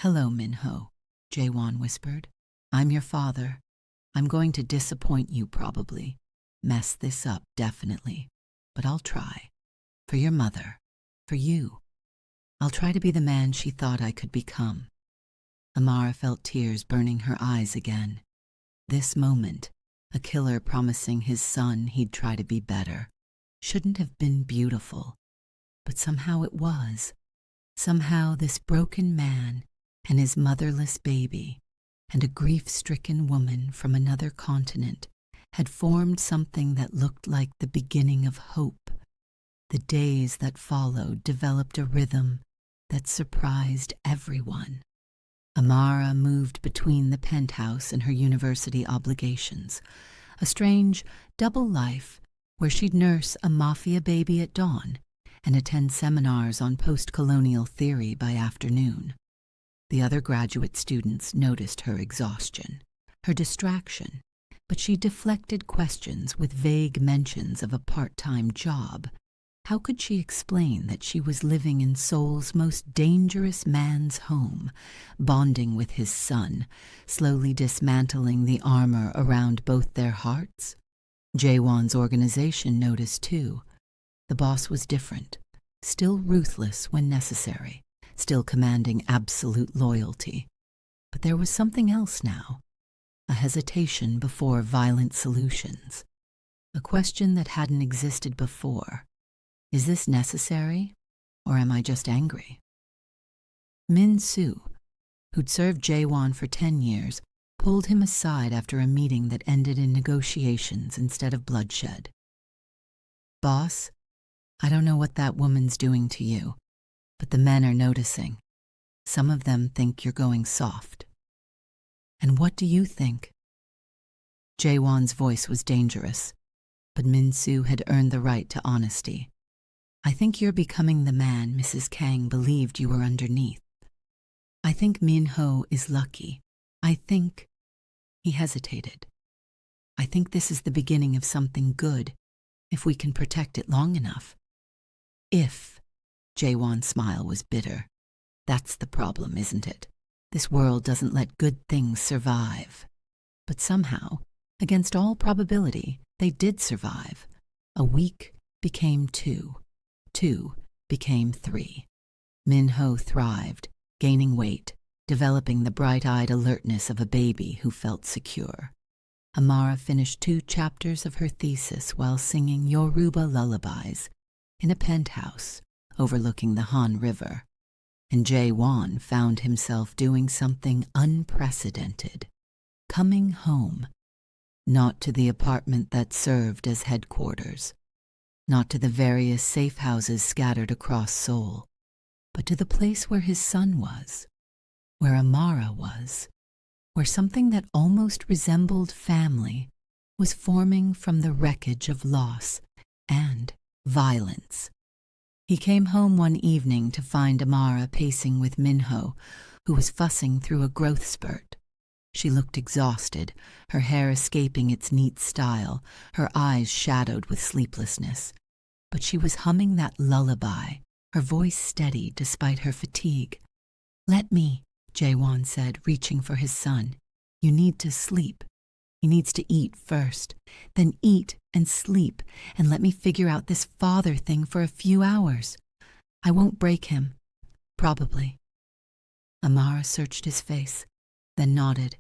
Hello, Min-ho, Jae-won whispered. I'm your father. I'm going to disappoint you probably, mess this up definitely, but I'll try. For your mother, for you. I'll try to be the man she thought I could become. Amara felt tears burning her eyes again. This moment, a killer promising his son he'd try to be better, shouldn't have been beautiful, but somehow it was. Somehow this broken man and his motherless baby and a grief-stricken woman from another continent had formed something that looked like the beginning of hope. The days that followed developed a rhythm that surprised everyone. Amara moved between the penthouse and her university obligations, a strange double life where she'd nurse a Mafia baby at dawn and attend seminars on post-colonial theory by afternoon. The other graduate students noticed her exhaustion, her distraction, but she deflected questions with vague mentions of a part-time job. How could she explain that she was living in Seoul's most dangerous man's home, bonding with his son, slowly dismantling the armor around both their hearts? Jaewon's organization noticed too. The boss was different, still ruthless when necessary, still commanding absolute loyalty. But there was something else now, a hesitation before violent solutions, a question that hadn't existed before. Is this necessary, or am I just angry? Min Soo, who'd served Jaewon for 10 years, pulled him aside after a meeting that ended in negotiations instead of bloodshed. Boss, I don't know what that woman's doing to you, but the men are noticing. Some of them think you're going soft. And what do you think? Jaewon's voice was dangerous, but Min Soo had earned the right to honesty. I think you're becoming the man Mrs. Kang believed you were underneath. I think Min Ho is lucky. I think... He hesitated. I think this is the beginning of something good, if we can protect it long enough. If... Jaewon's smile was bitter. That's the problem, isn't it? This world doesn't let good things survive. But somehow, against all probability, they did survive. A week became 2. 2 became 3. Min Ho thrived, gaining weight, developing the bright-eyed alertness of a baby who felt secure. Amara finished 2 chapters of her thesis while singing Yoruba lullabies in a penthouse overlooking the Han River. And Jaewon found himself doing something unprecedented, coming home, not to the apartment that served as headquarters, not to the various safe houses scattered across Seoul, but to the place where his son was, where Amara was, where something that almost resembled family was forming from the wreckage of loss and violence. He came home one evening to find Amara pacing with Min Ho, who was fussing through a growth spurt. She looked exhausted, her hair escaping its neat style, her eyes shadowed with sleeplessness. But she was humming that lullaby, her voice steady despite her fatigue. "Let me," Jaewon said, reaching for his son. "You need to sleep. He needs to eat first, then eat and sleep, and let me figure out this father thing for a few hours. I won't break him. Probably." Amara searched his face, then nodded.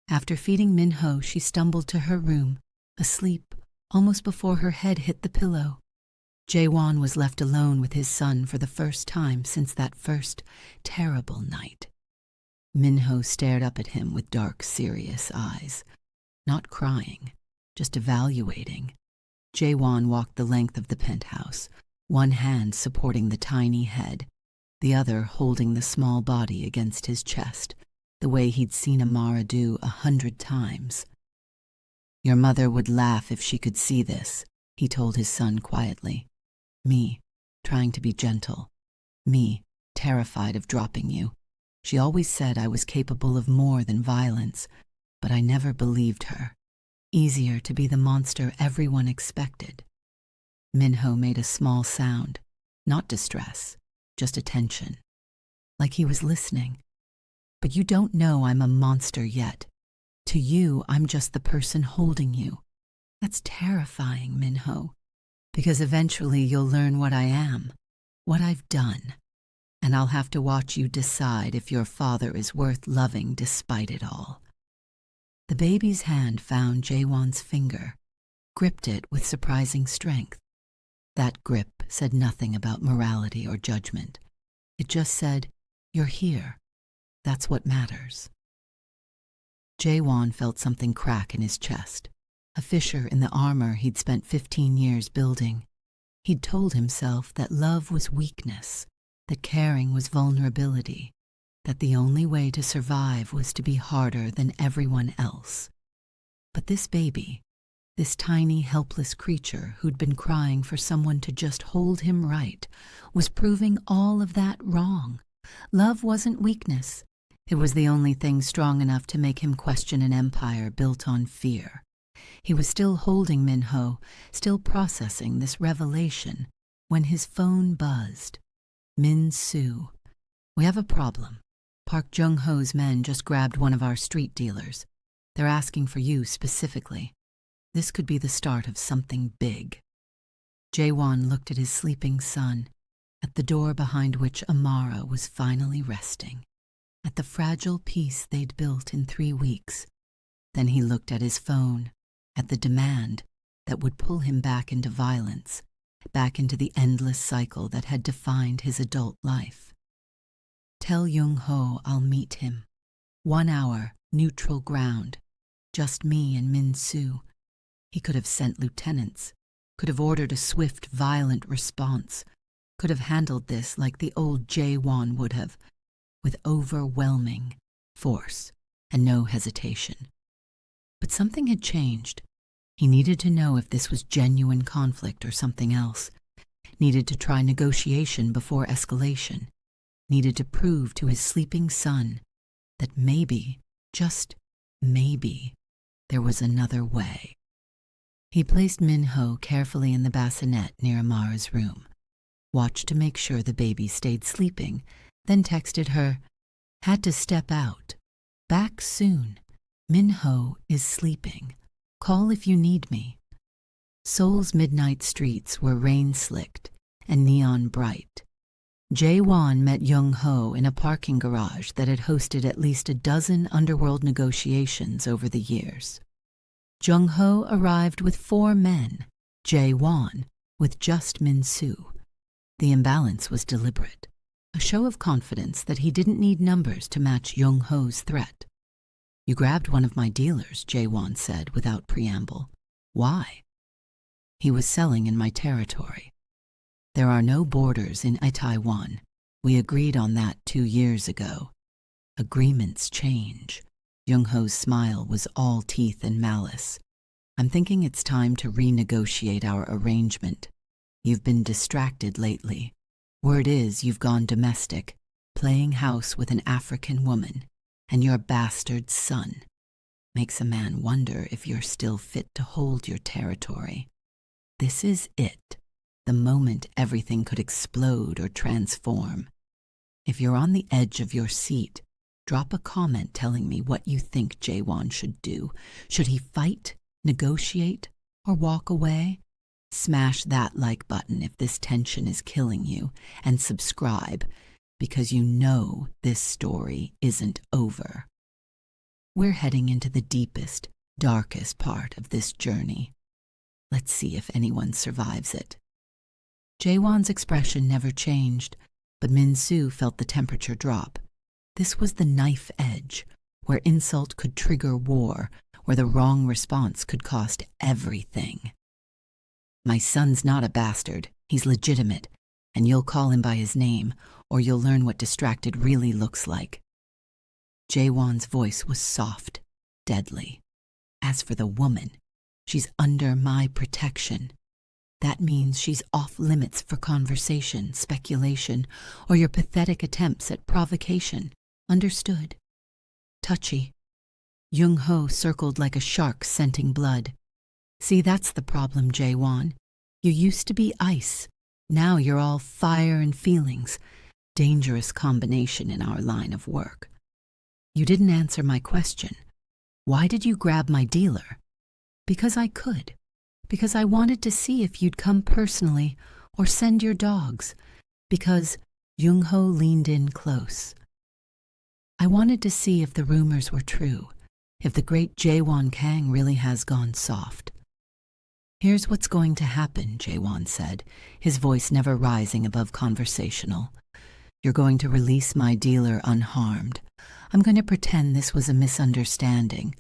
After feeding Min Ho, she stumbled to her room, asleep, almost before her head hit the pillow. Jaewon was left alone with his son for the first time since that first terrible night. Min Ho stared up at him with dark, serious eyes. Not crying, just evaluating. Jaewon walked the length of the penthouse, one hand supporting the tiny head, the other holding the small body against his chest, the way he'd seen Amara do 100 times. "Your mother would laugh if she could see this," he told his son quietly. "Me, trying to be gentle. Me, terrified of dropping you. She always said I was capable of more than violence, but I never believed her. Easier to be the monster everyone expected." Min Ho made a small sound, not distress, just attention, like he was listening. "But you don't know I'm a monster yet. To you, I'm just the person holding you. That's terrifying, Min Ho, because eventually you'll learn what I am, what I've done, and I'll have to watch you decide if your father is worth loving despite it all." The baby's hand found Jaewon's finger, gripped it with surprising strength. That grip said nothing about morality or judgment. It just said, "You're here. That's what matters." Jaewon felt something crack in his chest, a fissure in the armor he'd spent 15 years building. He'd told himself that love was weakness, that caring was vulnerability, that the only way to survive was to be harder than everyone else. But this baby, this tiny, helpless creature who'd been crying for someone to just hold him right, was proving all of that wrong. Love wasn't weakness. It was the only thing strong enough to make him question an empire built on fear. He was still holding Minho, still processing this revelation, when his phone buzzed. Min Soo. We have a problem. Park Jung-ho's men just grabbed one of our street dealers. They're asking for you specifically. This could be the start of something big. Jae-won looked at his sleeping son, at the door behind which Amara was finally resting, at the fragile peace they'd built in 3 weeks. Then he looked at his phone, at the demand that would pull him back into violence, back into the endless cycle that had defined his adult life. Tell Jung-ho I'll meet him. 1 hour, neutral ground. Just me and Min Soo. He could have sent lieutenants, could have ordered a swift, violent response, could have handled this like the old Jae-won would have, with overwhelming force and no hesitation. But something had changed. He needed to know if this was genuine conflict or something else, needed to try negotiation before escalation, needed to prove to his sleeping son that maybe, just maybe, there was another way. He placed Minho carefully in the bassinet near Amara's room, watched to make sure the baby stayed sleeping, then texted her, "Had to step out. Back soon. Minho is sleeping. Call if you need me." Seoul's midnight streets were rain-slicked and neon bright. Jae-won met Jung-ho in a parking garage that had hosted at least a dozen underworld negotiations over the years. Jung-ho arrived with 4 men, Jae-won with just Min Soo. The imbalance was deliberate, a show of confidence that he didn't need numbers to match Jung-ho's threat. "You grabbed one of my dealers," Jae-won said without preamble. "Why?" "He was selling in my territory. There are no borders in Taiwan. We agreed on that 2 years ago. Agreements change." Jung-ho's smile was all teeth and malice. "I'm thinking it's time to renegotiate our arrangement. You've been distracted lately. Word is you've gone domestic, playing house with an African woman, and your bastard son. Makes a man wonder if you're still fit to hold your territory. This is it, the moment everything could explode or transform. If you're on the edge of your seat, drop a comment telling me what you think Jae-won should do. Should he fight, negotiate, or walk away? Smash that like button if this tension is killing you, and subscribe, because you know this story isn't over. We're heading into the deepest, darkest part of this journey. Let's see if anyone survives it." Jae-won's expression never changed, but Min Soo felt the temperature drop. This was the knife edge, where insult could trigger war, where the wrong response could cost everything. "My son's not a bastard. He's legitimate, and you'll call him by his name, or you'll learn what distracted really looks like." Jae-won's voice was soft, deadly. "As for the woman, she's under my protection. That means she's off limits for conversation, speculation, or your pathetic attempts at provocation. Understood?" Touchy. Jung-ho circled like a shark scenting blood. "See, that's the problem, Jae-won. You used to be ice. Now you're all fire and feelings. Dangerous combination in our line of work. You didn't answer my question. Why did you grab my dealer?" "Because I could. Because I wanted to see if you'd come personally or send your dogs. Because," Jung-ho leaned in close, "I wanted to see if the rumors were true, if the great Jae-won Kang really has gone soft." "Here's what's going to happen," Jae-won said, his voice never rising above conversational. "You're going to release my dealer unharmed. I'm going to pretend this was a misunderstanding,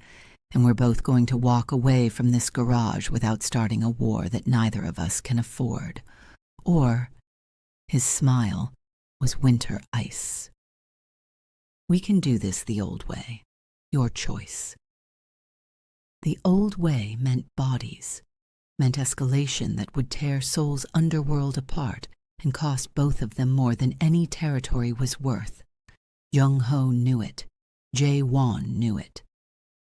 and we're both going to walk away from this garage without starting a war that neither of us can afford. Or," his smile was winter ice, "we can do this the old way. Your choice." The old way meant bodies, meant escalation that would tear Seoul's underworld apart and cost both of them more than any territory was worth. Jung-ho knew it, Jae-won knew it.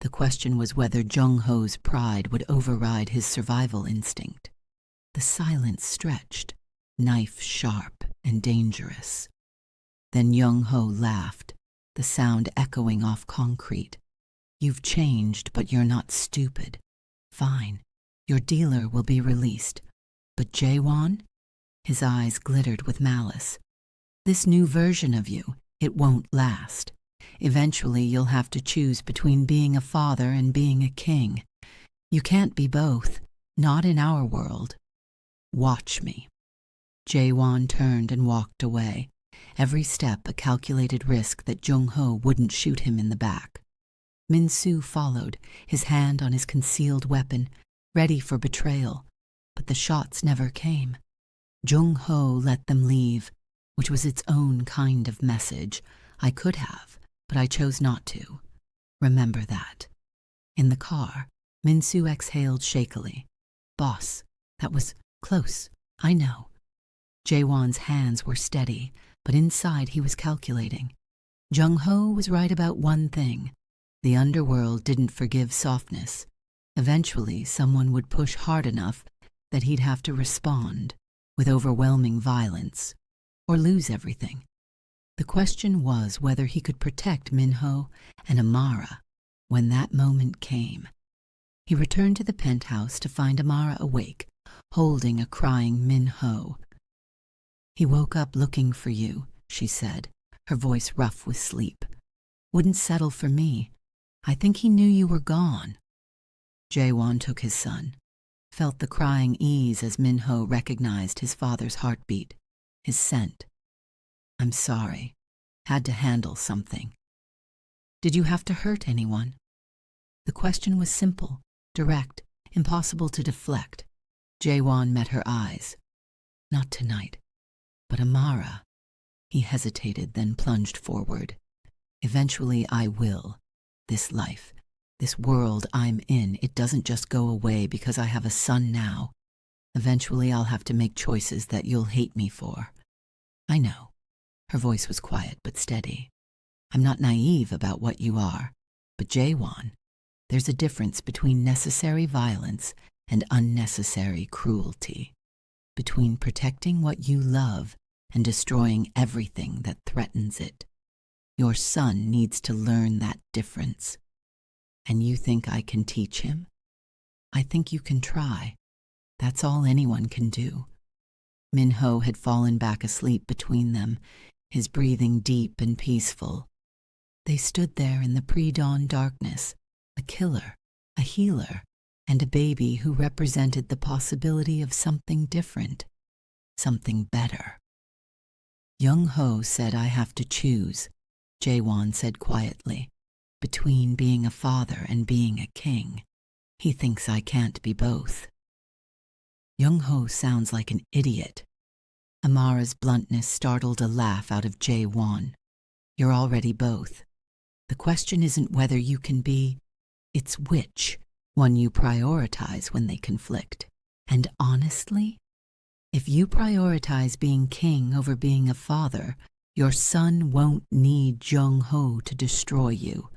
The question was whether Jung-ho's pride would override his survival instinct. The silence stretched, knife sharp and dangerous. Then Jung-ho laughed, the sound echoing off concrete. "You've changed, but you're not stupid. Fine, your dealer will be released. But Jae-won?" His eyes glittered with malice. "This new version of you, it won't last. Eventually you'll have to choose between being a father and being a king. You can't be both, not in our world. Watch me." Jae-won turned and walked away, every step a calculated risk that Jung-ho wouldn't shoot him in the back. Min-soo followed, his hand on his concealed weapon, ready for betrayal, but the shots never came. Jung-ho let them leave, which was its own kind of message. I could have, but I chose not to. Remember that. In the car, Min-soo exhaled shakily. "Boss, that was close, I know." Jae-won's hands were steady, but inside he was calculating. Jung-ho was right about one thing. The underworld didn't forgive softness. Eventually, someone would push hard enough that he'd have to respond with overwhelming violence, or lose everything. The question was whether he could protect Min-ho and Amara when that moment came. He returned to the penthouse to find Amara awake, holding a crying Min-ho. "He woke up looking for you," she said, her voice rough with sleep. "Wouldn't settle for me. I think he knew you were gone." Jae-won took his son, felt the crying ease as Min-ho recognized his father's heartbeat, his scent. "I'm sorry. Had to handle something." "Did you have to hurt anyone?" The question was simple, direct, impossible to deflect. Jae-won met her eyes. "Not tonight. But Amara." He hesitated, then plunged forward. "Eventually I will. This life, this world I'm in, it doesn't just go away because I have a son now. Eventually I'll have to make choices that you'll hate me for." "I know." Her voice was quiet but steady. "I'm not naive about what you are. But Jae-won, there's a difference between necessary violence and unnecessary cruelty. Between protecting what you love and destroying everything that threatens it. Your son needs to learn that difference. And you think I can teach him? I think you can try. That's all anyone can do." Min-ho had fallen back asleep between them, his breathing deep and peaceful. They stood there in the pre-dawn darkness, a killer, a healer, and a baby who represented the possibility of something different, something better. "Jung-ho said I have to choose," Jae-won said quietly, "between being a father and being a king. He thinks I can't be both." "Jung-ho sounds like an idiot." Amara's bluntness startled a laugh out of Jae-won. "You're already both. The question isn't whether you can be, it's which one you prioritize when they conflict. And honestly, if you prioritize being king over being a father, your son won't need Jung-ho to destroy you.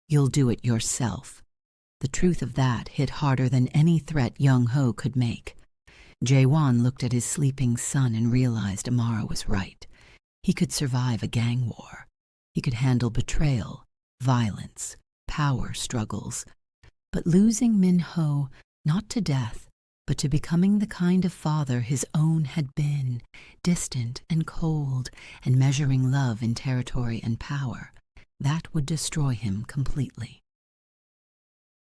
You'll do it yourself." The truth of that hit harder than any threat Jung-ho could make. Jae-won looked at his sleeping son and realized Amara was right. He could survive a gang war. He could handle betrayal, violence, power struggles. But losing Min-ho, not to death, but to becoming the kind of father his own had been, distant and cold, and measuring love in territory and power, that would destroy him completely.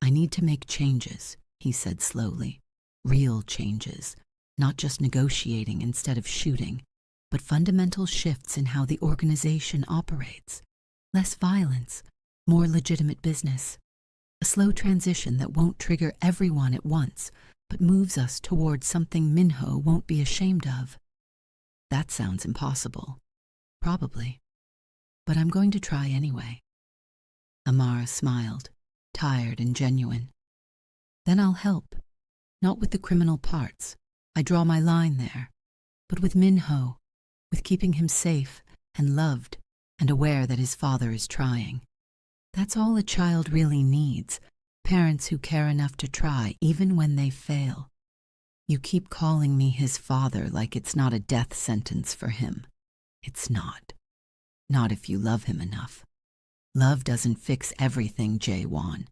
"I need to make changes," he said slowly. "Real changes, not just negotiating instead of shooting, but fundamental shifts in how the organization operates. Less violence, more legitimate business. A slow transition that won't trigger everyone at once, but moves us towards something Min-ho won't be ashamed of." "That sounds impossible." "Probably. But I'm going to try anyway." Amara smiled, tired and genuine. "Then I'll help. Not with the criminal parts. I draw my line there. But with Min-ho, with keeping him safe and loved and aware that his father is trying. That's all a child really needs, parents who care enough to try, even when they fail. You keep calling me his father like it's not a death sentence for him. It's not. Not if you love him enough. Love doesn't fix everything, Jae-won,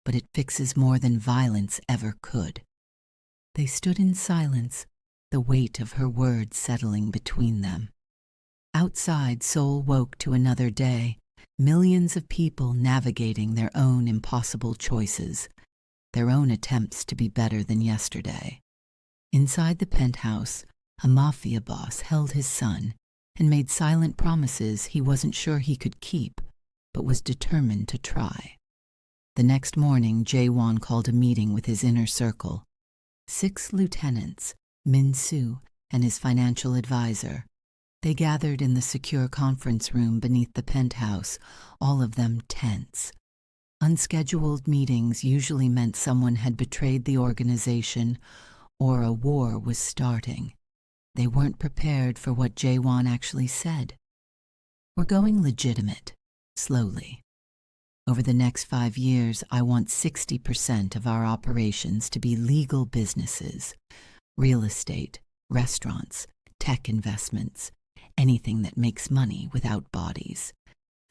but it fixes more than violence ever could. They stood in silence, the weight of her words settling between them. Outside, Seoul woke to another day, millions of people navigating their own impossible choices, their own attempts to be better than yesterday. Inside the penthouse, a mafia boss held his son and made silent promises he wasn't sure he could keep, but was determined to try. The next morning, Jae-won called a meeting with his inner circle. 6 lieutenants, Min-soo and his financial advisor. They gathered in the secure conference room beneath the penthouse, all of them tense. Unscheduled meetings usually meant someone had betrayed the organization or a war was starting. They weren't prepared for what Jae-won actually said. We're going legitimate, slowly. Over the next 5 years, I want 60% of our operations to be legal businesses, real estate, restaurants, tech investments, anything that makes money without bodies.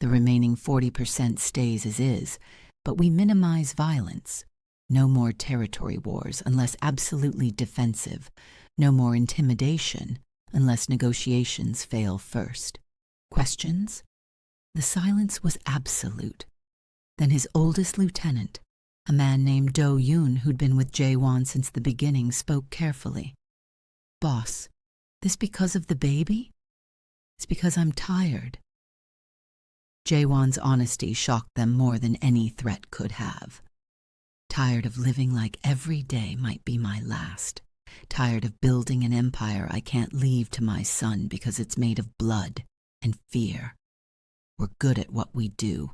The remaining 40% stays as is, but we minimize violence. No more territory wars unless absolutely defensive. No more intimidation unless negotiations fail first. Questions? The silence was absolute. Then his oldest lieutenant, a man named Do-yoon who'd been with Jae-won since the beginning, spoke carefully. Boss, this because of the baby? It's because I'm tired. Jae-won's honesty shocked them more than any threat could have. Tired of living like every day might be my last. Tired of building an empire I can't leave to my son because it's made of blood and fear. We're good at what we do.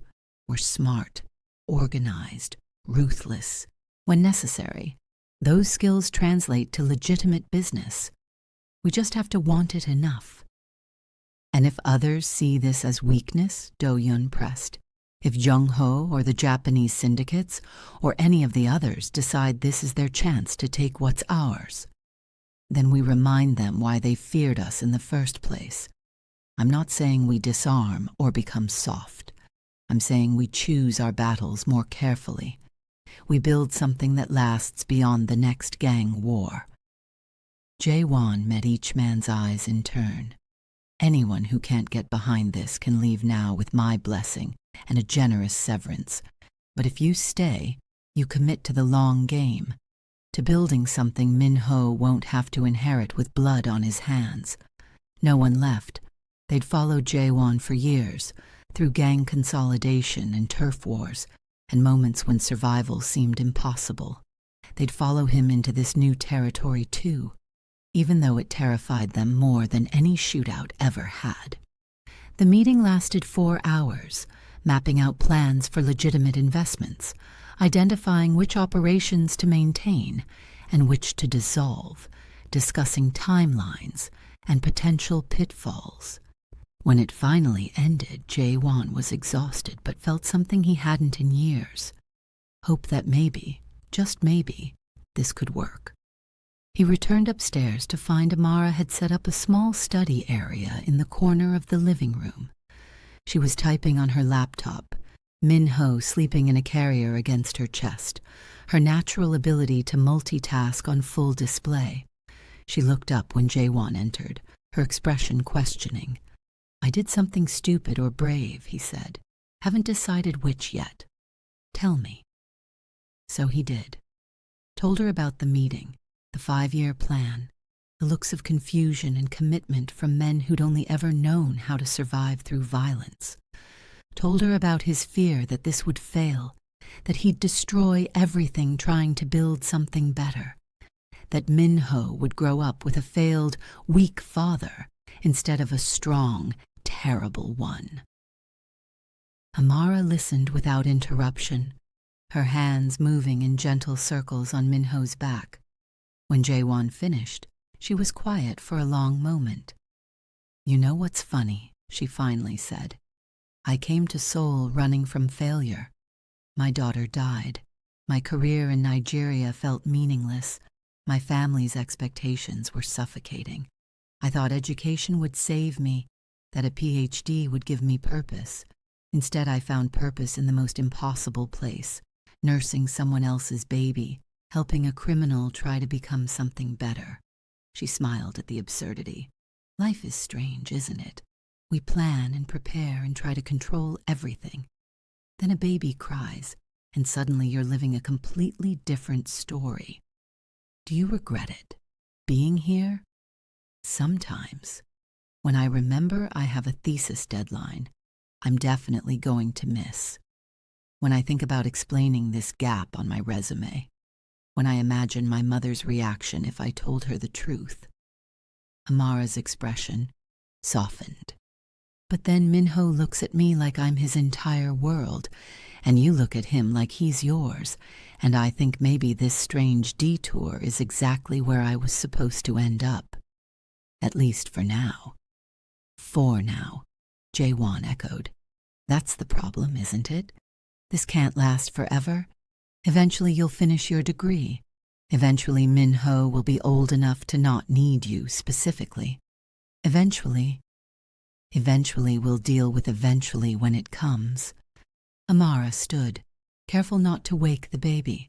We're smart, organized, ruthless. When necessary, those skills translate to legitimate business. We just have to want it enough. And if others see this as weakness, Do-yoon pressed, if Jung-ho or the Japanese syndicates or any of the others decide this is their chance to take what's ours, then we remind them why they feared us in the first place. I'm not saying we disarm or become soft. I'm saying we choose our battles more carefully. We build something that lasts beyond the next gang war. Jae-won met each man's eyes in turn. Anyone who can't get behind this can leave now with my blessing and a generous severance. But if you stay, you commit to the long game, to building something Min-ho won't have to inherit with blood on his hands. No one left. They'd followed Jae-won for years, through gang consolidation and turf wars, and moments when survival seemed impossible. They'd follow him into this new territory too, even though it terrified them more than any shootout ever had. The meeting lasted 4 hours, mapping out plans for legitimate investments, identifying which operations to maintain and which to dissolve, discussing timelines and potential pitfalls. When it finally ended, Jae-won was exhausted but felt something he hadn't in years. Hope that maybe, just maybe, this could work. He returned upstairs to find Amara had set up a small study area in the corner of the living room. She was typing on her laptop, Min-ho sleeping in a carrier against her chest, her natural ability to multitask on full display. She looked up when Jae-won entered, her expression questioning. I did something stupid or brave, he said. Haven't decided which yet. Tell me. So he did. Told her about the meeting, the 5-year plan, the looks of confusion and commitment from men who'd only ever known how to survive through violence. Told her about his fear that this would fail, that he'd destroy everything trying to build something better, that Min-ho would grow up with a failed, weak father instead of a strong, terrible one. Amara listened without interruption, her hands moving in gentle circles on Min-ho's back. When Jae-won finished, she was quiet for a long moment. You know what's funny, she finally said. I came to Seoul running from failure. My daughter died. My career in Nigeria felt meaningless. My family's expectations were suffocating. I thought education would save me, that a PhD would give me purpose. Instead, I found purpose in the most impossible place, nursing someone else's baby, helping a criminal try to become something better. She smiled at the absurdity. Life is strange, isn't it? We plan and prepare and try to control everything. Then a baby cries, and suddenly you're living a completely different story. Do you regret it? Being here? Sometimes. When I remember I have a thesis deadline, I'm definitely going to miss. When I think about explaining this gap on my resume. When I imagine my mother's reaction if I told her the truth. Amara's expression softened. But then Minho looks at me like I'm his entire world, and you look at him like he's yours, and I think maybe this strange detour is exactly where I was supposed to end up. At least for now. For now, Jaewon echoed. That's the problem, isn't it? This can't last forever. Eventually you'll finish your degree. Eventually Minho will be old enough to not need you specifically. Eventually we'll deal with eventually when it comes. Amara stood, careful not to wake the baby.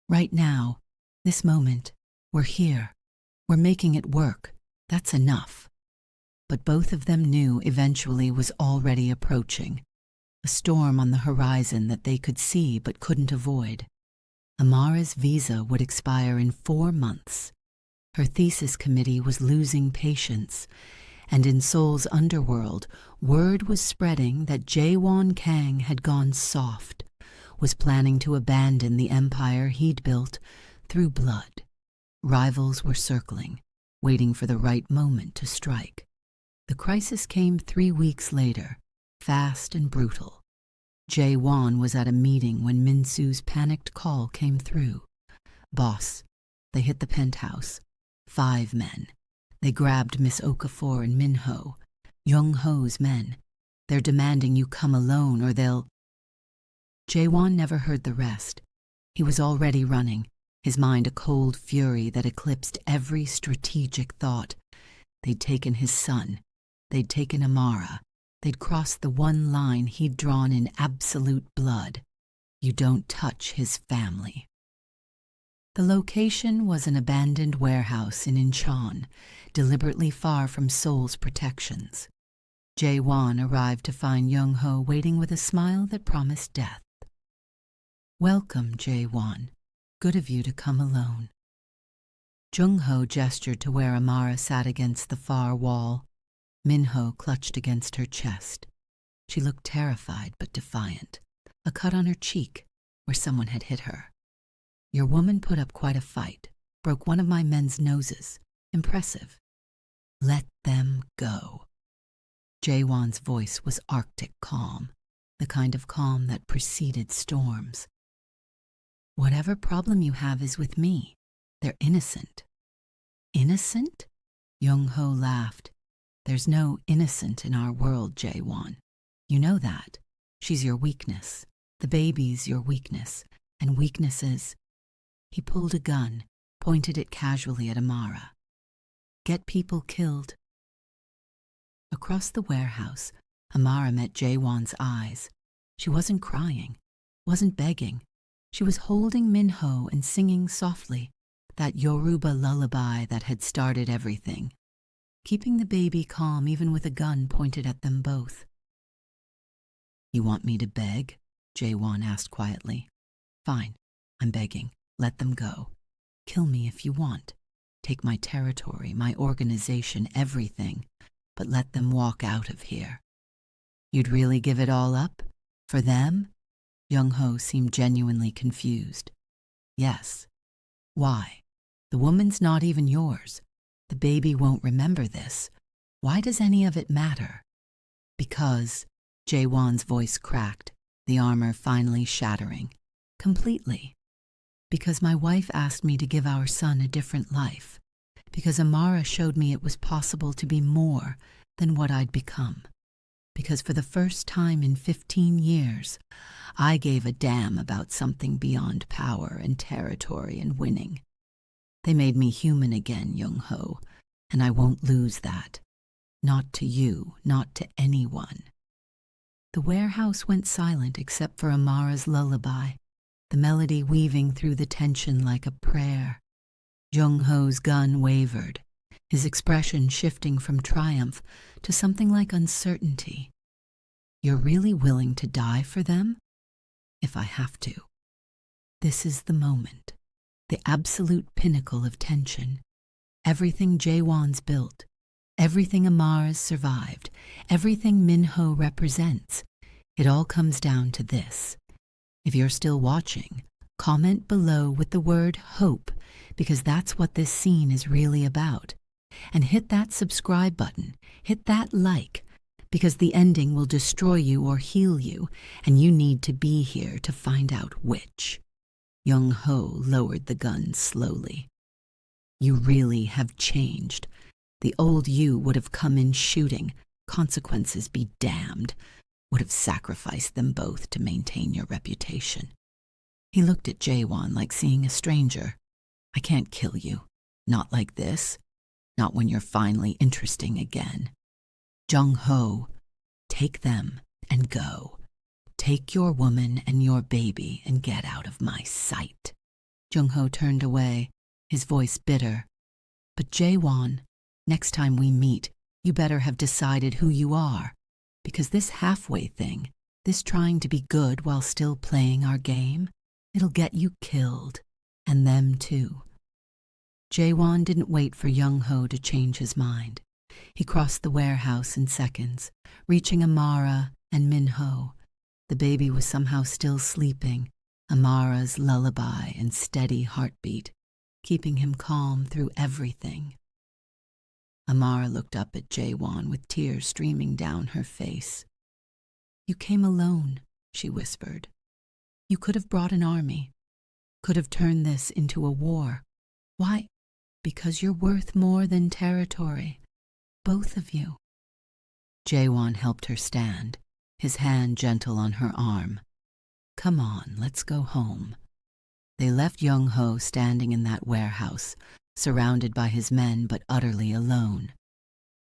Right now, this moment, we're here. We're making it work. That's enough. But both of them knew eventually was already approaching. A storm on the horizon that they could see but couldn't avoid. Amara's visa would expire in 4 months. Her thesis committee was losing patience, and in Seoul's underworld, word was spreading that Jaewon Kang had gone soft, was planning to abandon the empire he'd built through blood. Rivals were circling, waiting for the right moment to strike. The crisis came 3 weeks later, fast and brutal. Jaewon was at a meeting when Minsu's panicked call came through. Boss, they hit the penthouse. 5 men. They grabbed Miss Okafor and Minho, Young-ho's men. They're demanding you come alone or they'll... Jaewon never heard the rest. He was already running, his mind a cold fury that eclipsed every strategic thought. They'd taken his son. They'd taken Amara. They'd crossed the one line he'd drawn in absolute blood. You don't touch his family. The location was an abandoned warehouse in Incheon, deliberately far from Seoul's protections. Jaewon arrived to find Young-ho waiting with a smile that promised death. Welcome, Jaewon. Good of you to come alone. Jung-ho gestured to where Amara sat against the far wall. Minho clutched against her chest. She looked terrified but defiant, a cut on her cheek where someone had hit her. Your woman put up quite a fight, broke one of my men's noses. Impressive. Let them go. Jaewon's voice was arctic calm, the kind of calm that preceded storms. Whatever problem you have is with me. They're innocent. Innocent? Young-ho laughed. There's no innocent in our world, Jaewon. You know that. She's your weakness. The baby's your weakness. And weaknesses... He pulled a gun, pointed it casually at Amara. Get people killed. Across the warehouse, Amara met Jaewon's eyes. She wasn't crying, wasn't begging. She was holding Minho and singing softly, that Yoruba lullaby that had started everything, keeping the baby calm even with a gun pointed at them both. You want me to beg? Jaewon asked quietly. Fine, I'm begging. Let them go. Kill me if you want. Take my territory, my organization, everything, but let them walk out of here. You'd really give it all up? For them? Young-ho seemed genuinely confused. Yes. Why? The woman's not even yours. The baby won't remember this. Why does any of it matter? Because, Jaewon's voice cracked, the armor finally shattering. Completely. Because my wife asked me to give our son a different life. Because Amara showed me it was possible to be more than what I'd become. because for the first time in 15 years, I gave a damn about something beyond power and territory and winning. They made me human again, Young-ho, and I won't lose that. Not to you, not to anyone. The warehouse went silent except for Amara's lullaby, the melody weaving through the tension like a prayer. Jung-ho's gun wavered, his expression shifting from triumph to something like uncertainty. You're really willing to die for them? If I have to. This is the moment, the absolute pinnacle of tension. Everything Jaewon's built, everything Amara's survived, everything Minho represents, it all comes down to this. If you're still watching, comment below with the word hope, because that's what this scene is really about. And hit that subscribe button, hit that like, because the ending will destroy you or heal you, and you need to be here to find out which. Young-ho lowered the gun slowly. You really have changed. The old you would have come in shooting, consequences be damned, would have sacrificed them both to maintain your reputation. He looked at Jaewon like seeing a stranger. I can't kill you. Not like this. Not when you're finally interesting again. Jung-ho, take them and go. Take your woman and your baby and get out of my sight. Jung-ho turned away, his voice bitter. But Jaewon, next time we meet, you better have decided who you are. Because this halfway thing, this trying to be good while still playing our game, it'll get you killed. And them too. Jaewon didn't wait for Young-ho to change his mind. He crossed the warehouse in seconds, reaching Amara and Minho. The baby was somehow still sleeping, Amara's lullaby and steady heartbeat, keeping him calm through everything. Amara looked up at Jaewon with tears streaming down her face. You came alone, she whispered. You could have brought an army, could have turned this into a war. Why? Because you're worth more than territory. Both of you. Jaewon helped her stand, his hand gentle on her arm. Come on, let's go home. They left Young-ho standing in that warehouse, surrounded by his men but utterly alone.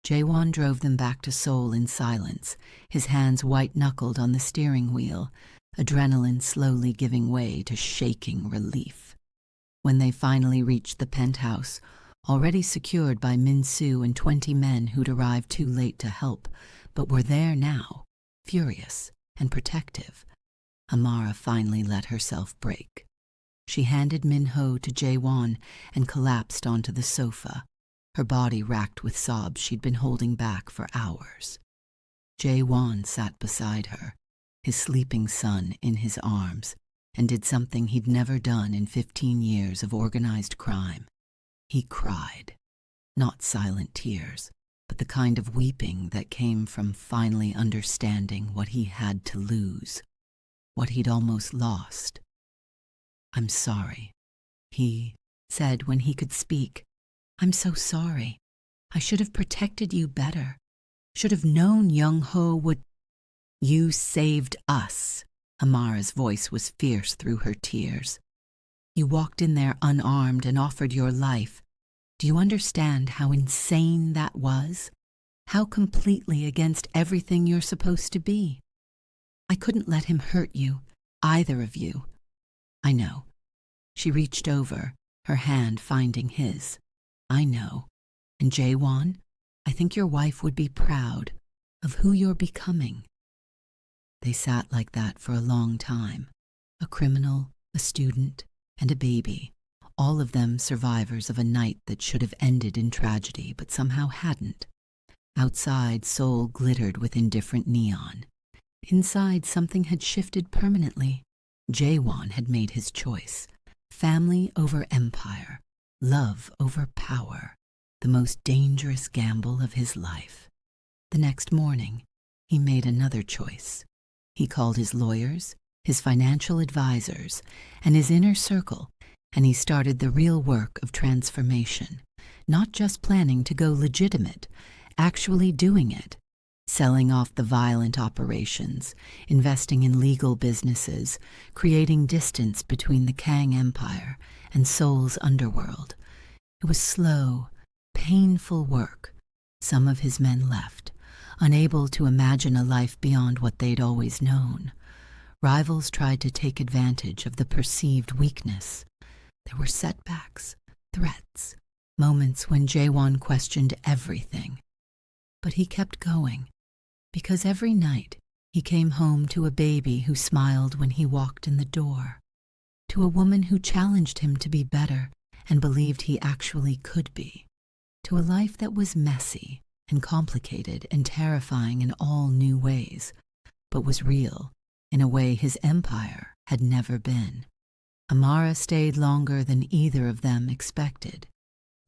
Jaewon drove them back to Seoul in silence, his hands white-knuckled on the steering wheel, adrenaline slowly giving way to shaking relief. When they finally reached the penthouse, already secured by Min-soo and 20 men who'd arrived too late to help, but were there now, furious and protective, Amara finally let herself break. She handed Minho to Jaewon and collapsed onto the sofa, her body racked with sobs she'd been holding back for hours. Jaewon sat beside her, his sleeping son in his arms, and did something he'd never done in 15 years of organized crime. He cried. Not silent tears, but the kind of weeping that came from finally understanding what he had to lose, what he'd almost lost. I'm sorry, he said when he could speak. I'm so sorry. I should have protected you better. Should have known Young-ho would. You saved us. Amara's voice was fierce through her tears. You walked in there unarmed and offered your life. Do you understand how insane that was? How completely against everything you're supposed to be? I couldn't let him hurt you, either of you. I know. She reached over, her hand finding his. I know. And Jaewon, I think your wife would be proud of who you're becoming. They sat like that for a long time. A criminal, a student, and a baby, all of them survivors of a night that should have ended in tragedy but somehow hadn't. Outside, Seoul glittered with indifferent neon. Inside, something had shifted permanently. Jaewon had made his choice. Family over empire, love over power, the most dangerous gamble of his life. The next morning, he made another choice. He called his lawyers, his financial advisors, and his inner circle, and he started the real work of transformation, not just planning to go legitimate, actually doing it. selling off the violent operations, investing in legal businesses, creating distance between the Kang Empire and Seoul's underworld. It was slow, painful work. Some of his men left, unable to imagine a life beyond what they'd always known. Rivals tried to take advantage of the perceived weakness. There were setbacks, threats, moments when Jaewon questioned everything. But he kept going, because every night he came home to a baby who smiled when he walked in the door, to a woman who challenged him to be better and believed he actually could be, to a life that was messy and complicated and terrifying in all new ways, but was real in a way his empire had never been. Amara stayed longer than either of them expected.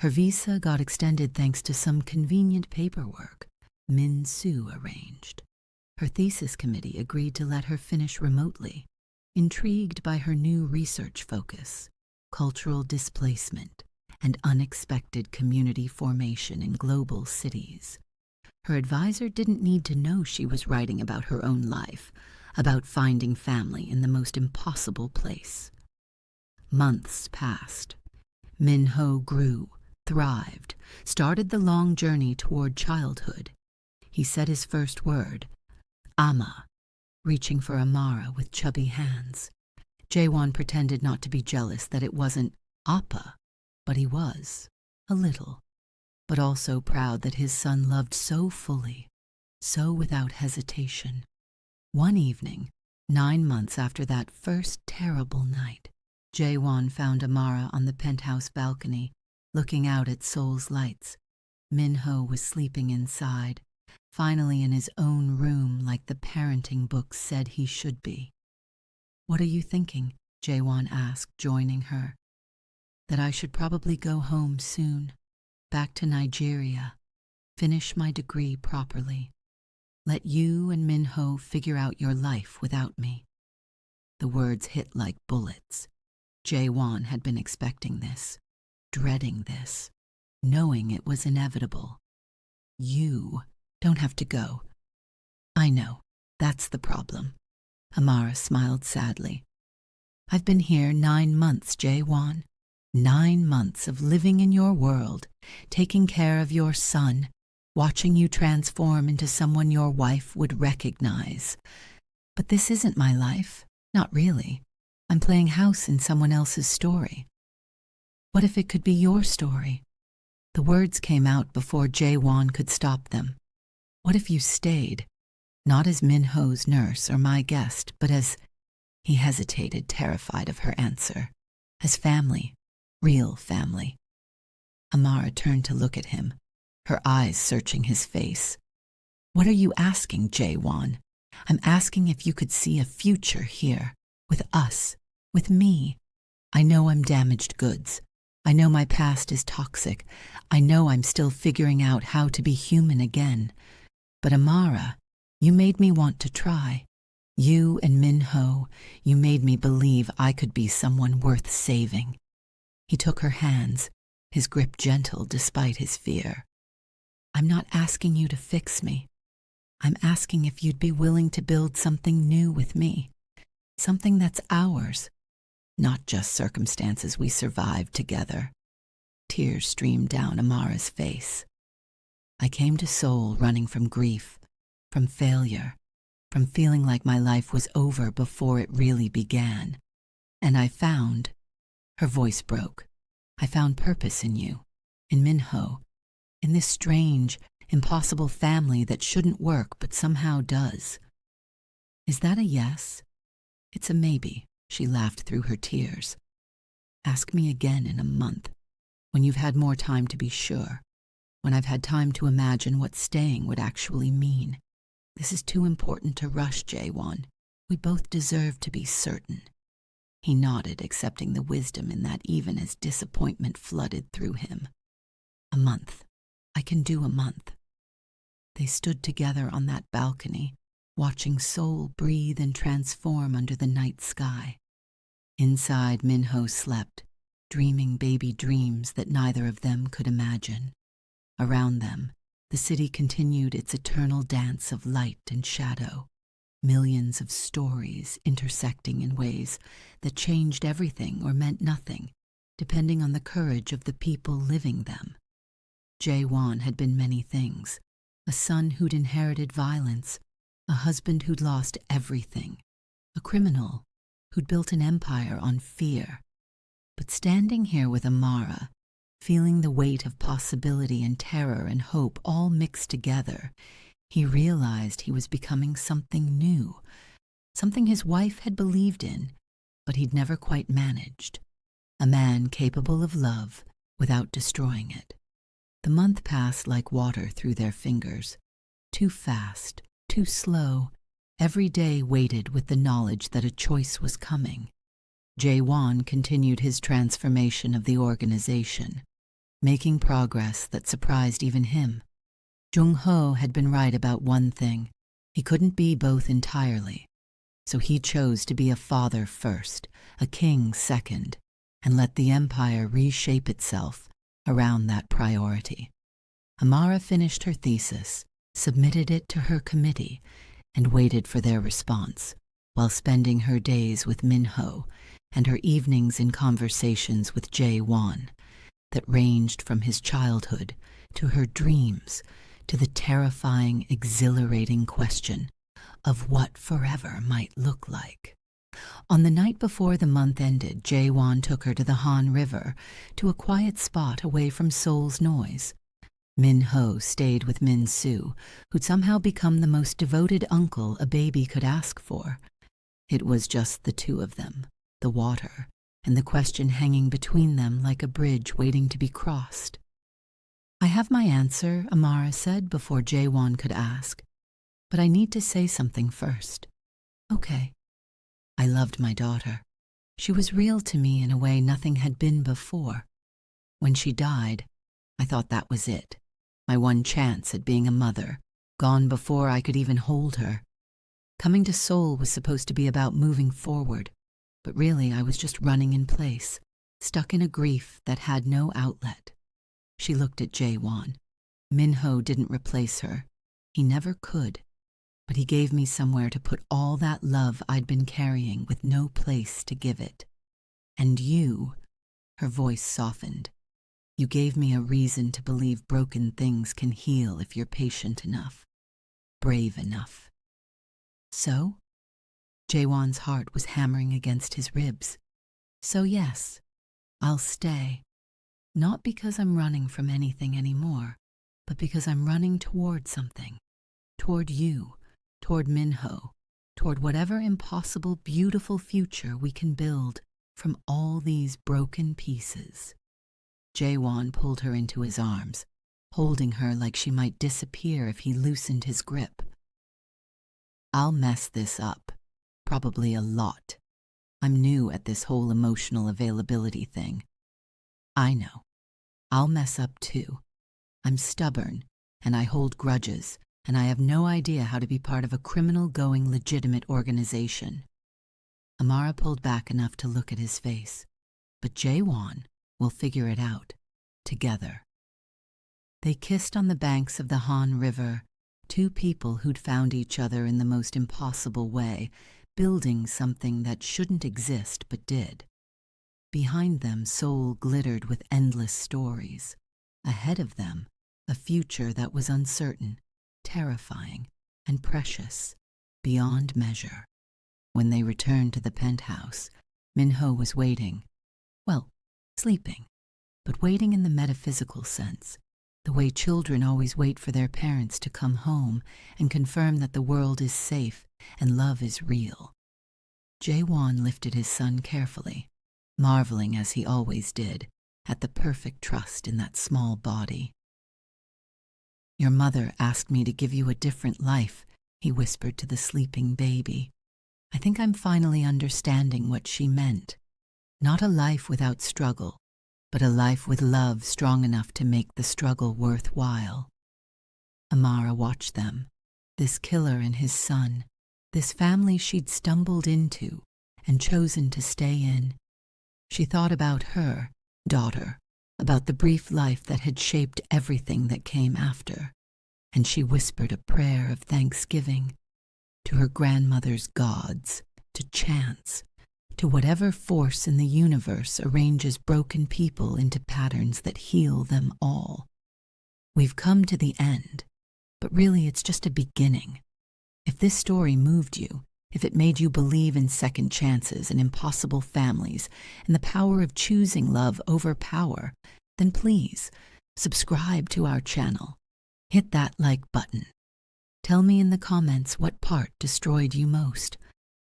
Her visa got extended thanks to some convenient paperwork Min Soo arranged. Her thesis committee agreed to let her finish remotely, intrigued by her new research focus, cultural displacement and unexpected community formation in global cities. Her advisor didn't need to know she was writing about her own life, about finding family in the most impossible place. Months passed. Min-ho grew, thrived, started the long journey toward childhood. He said his first word, Ama, reaching for Amara with chubby hands. Jaewon pretended not to be jealous that it wasn't Appa, but he was, a little, but also proud that his son loved so fully, so without hesitation. One evening, 9 months after that first terrible night, Jaewon found Amara on the penthouse balcony, looking out at Seoul's lights. Min-ho was sleeping inside, finally in his own room like the parenting books said he should be. "What are you thinking?" Jaewon asked, joining her. "That I should probably go home soon, back to Nigeria, finish my degree properly. Let you and Min-ho figure out your life without me." The words hit like bullets. Jaewon had been expecting this, dreading this, knowing it was inevitable. "You don't have to go." "I know, that's the problem." Amara smiled sadly. "I've been here 9 months, Jaewon. 9 months of living in your world, taking care of your son, watching you transform into someone your wife would recognize. But this isn't my life, not really. I'm playing house in someone else's story. What if it could be your story?" The words came out before Jaewon could stop them. "What if you stayed, not as Min-ho's nurse or my guest, but as—" He hesitated, terrified of her answer. "As family, real family." Amara turned to look at him, her eyes searching his face. "What are you asking, Jaewon? I'm asking if you could see a future here, with us, with me. I know I'm damaged goods. I know my past is toxic. I know I'm still figuring out how to be human again. But Amara, you made me want to try. You and Min-ho, you made me believe I could be someone worth saving." He took her hands, his grip gentle despite his fear. "I'm not asking you to fix me. I'm asking if you'd be willing to build something new with me, something that's ours, not just circumstances we survived together." Tears streamed down Amara's face. "I came to Seoul running from grief, from failure, from feeling like my life was over before it really began. And I found—" her voice broke. "I found purpose in you, in Min-ho, in this strange, impossible family that shouldn't work but somehow does." "Is that a yes?" "It's a maybe," she laughed through her tears. "Ask me again in a month, when you've had more time to be sure, when I've had time to imagine what staying would actually mean. This is too important to rush, Jaewon. We both deserve to be certain." He nodded, accepting the wisdom in that even as disappointment flooded through him. "A month. I can do a month." They stood together on that balcony, watching Seoul breathe and transform under the night sky. Inside, Min-ho slept, dreaming baby dreams that neither of them could imagine. Around them, the city continued its eternal dance of light and shadow, millions of stories intersecting in ways that changed everything or meant nothing, depending on the courage of the people living them. Jae-won had been many things: a son who'd inherited violence, a husband who'd lost everything, a criminal who'd built an empire on fear. But standing here with Amara, feeling the weight of possibility and terror and hope all mixed together, he realized he was becoming something new, something his wife had believed in, but he'd never quite managed. A man capable of love without destroying it. The month passed like water through their fingers. Too fast, too slow. Every day waited with the knowledge that a choice was coming. Jae-won continued his transformation of the organization, making progress that surprised even him. Jung-ho had been right about one thing: he couldn't be both entirely. So he chose to be a father first, a king second, and let the empire reshape itself around that priority. Amara finished her thesis, submitted it to her committee, and waited for their response, while spending her days with Min-ho and her evenings in conversations with Jae-won that ranged from his childhood to her dreams to the terrifying, exhilarating question of what forever might look like. On the night before the month ended, Jae-won took her to the Han River, to a quiet spot away from Seoul's noise. Min-ho stayed with Min-soo, who'd somehow become the most devoted uncle a baby could ask for. It was just the two of them, the water, and the question hanging between them like a bridge waiting to be crossed. "I have my answer," Amara said before Jae-won could ask, "but I need to say something first." "Okay." "I loved my daughter. She was real to me in a way nothing had been before. When she died, I thought that was it, my one chance at being a mother, gone before I could even hold her. Coming to Seoul was supposed to be about moving forward, but really I was just running in place, stuck in a grief that had no outlet." She looked at Jae-won. "Min-ho didn't replace her. He never could. But he gave me somewhere to put all that love I'd been carrying with no place to give it. And you," her voice softened, "you gave me a reason to believe broken things can heal if you're patient enough, brave enough." "So?" Jae-won's heart was hammering against his ribs. "So yes, I'll stay. Not because I'm running from anything anymore, but because I'm running toward something. Toward you, toward Min-ho, toward whatever impossible, beautiful future we can build from all these broken pieces." Jae-won pulled her into his arms, holding her like she might disappear if he loosened his grip. "I'll mess this up, probably a lot. I'm new at this whole emotional availability thing. I know. I'll mess up too. I'm stubborn, and I hold grudges, and I have no idea how to be part of a criminal-going legitimate organization." Amara pulled back enough to look at his face. "But Jae-won, we'll figure it out. Together." They kissed on the banks of the Han River, two people who'd found each other in the most impossible way, building something that shouldn't exist but did. Behind them, Seoul glittered with endless stories. Ahead of them, a future that was uncertain, terrifying, and precious, beyond measure. When they returned to the penthouse, Min-ho was waiting. Well, sleeping, but waiting in the metaphysical sense, the way children always wait for their parents to come home and confirm that the world is safe and love is real. Jae-won lifted his son carefully, marveling as he always did at the perfect trust in that small body. "Your mother asked me to give you a different life," he whispered to the sleeping baby. "I think I'm finally understanding what she meant. Not a life without struggle, but a life with love strong enough to make the struggle worthwhile." Amara watched them, this killer and his son, this family she'd stumbled into and chosen to stay in. She thought about her daughter, about the brief life that had shaped everything that came after. and she whispered a prayer of thanksgiving to her grandmother's gods, to chance, to whatever force in the universe arranges broken people into patterns that heal them all. We've come to the end, but really it's just a beginning. If this story moved you, if it made you believe in second chances and impossible families and the power of choosing love over power, then please subscribe to our channel. Hit that like button. Tell me in the comments what part destroyed you most,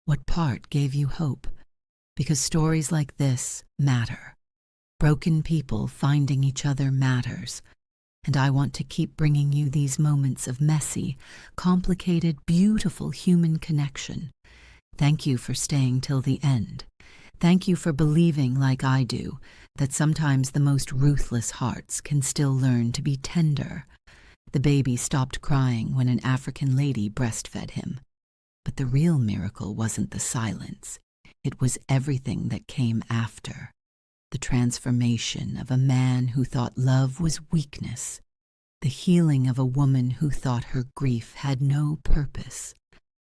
what part gave you hope, because stories like this matter. Broken people finding each other matters, and I want to keep bringing you these moments of messy, complicated, beautiful human connection. Thank you for staying till the end. Thank you for believing, like I do, that sometimes the most ruthless hearts can still learn to be tender. The baby stopped crying when an African lady breastfed him. But the real miracle wasn't the silence. It was everything that came after. The transformation of a man who thought love was weakness. The healing of a woman who thought her grief had no purpose.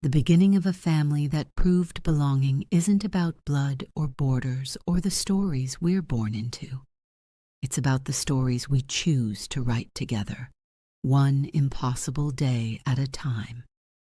The beginning of a family that proved belonging isn't about blood or borders or the stories we're born into. It's about the stories we choose to write together, one impossible day at a time.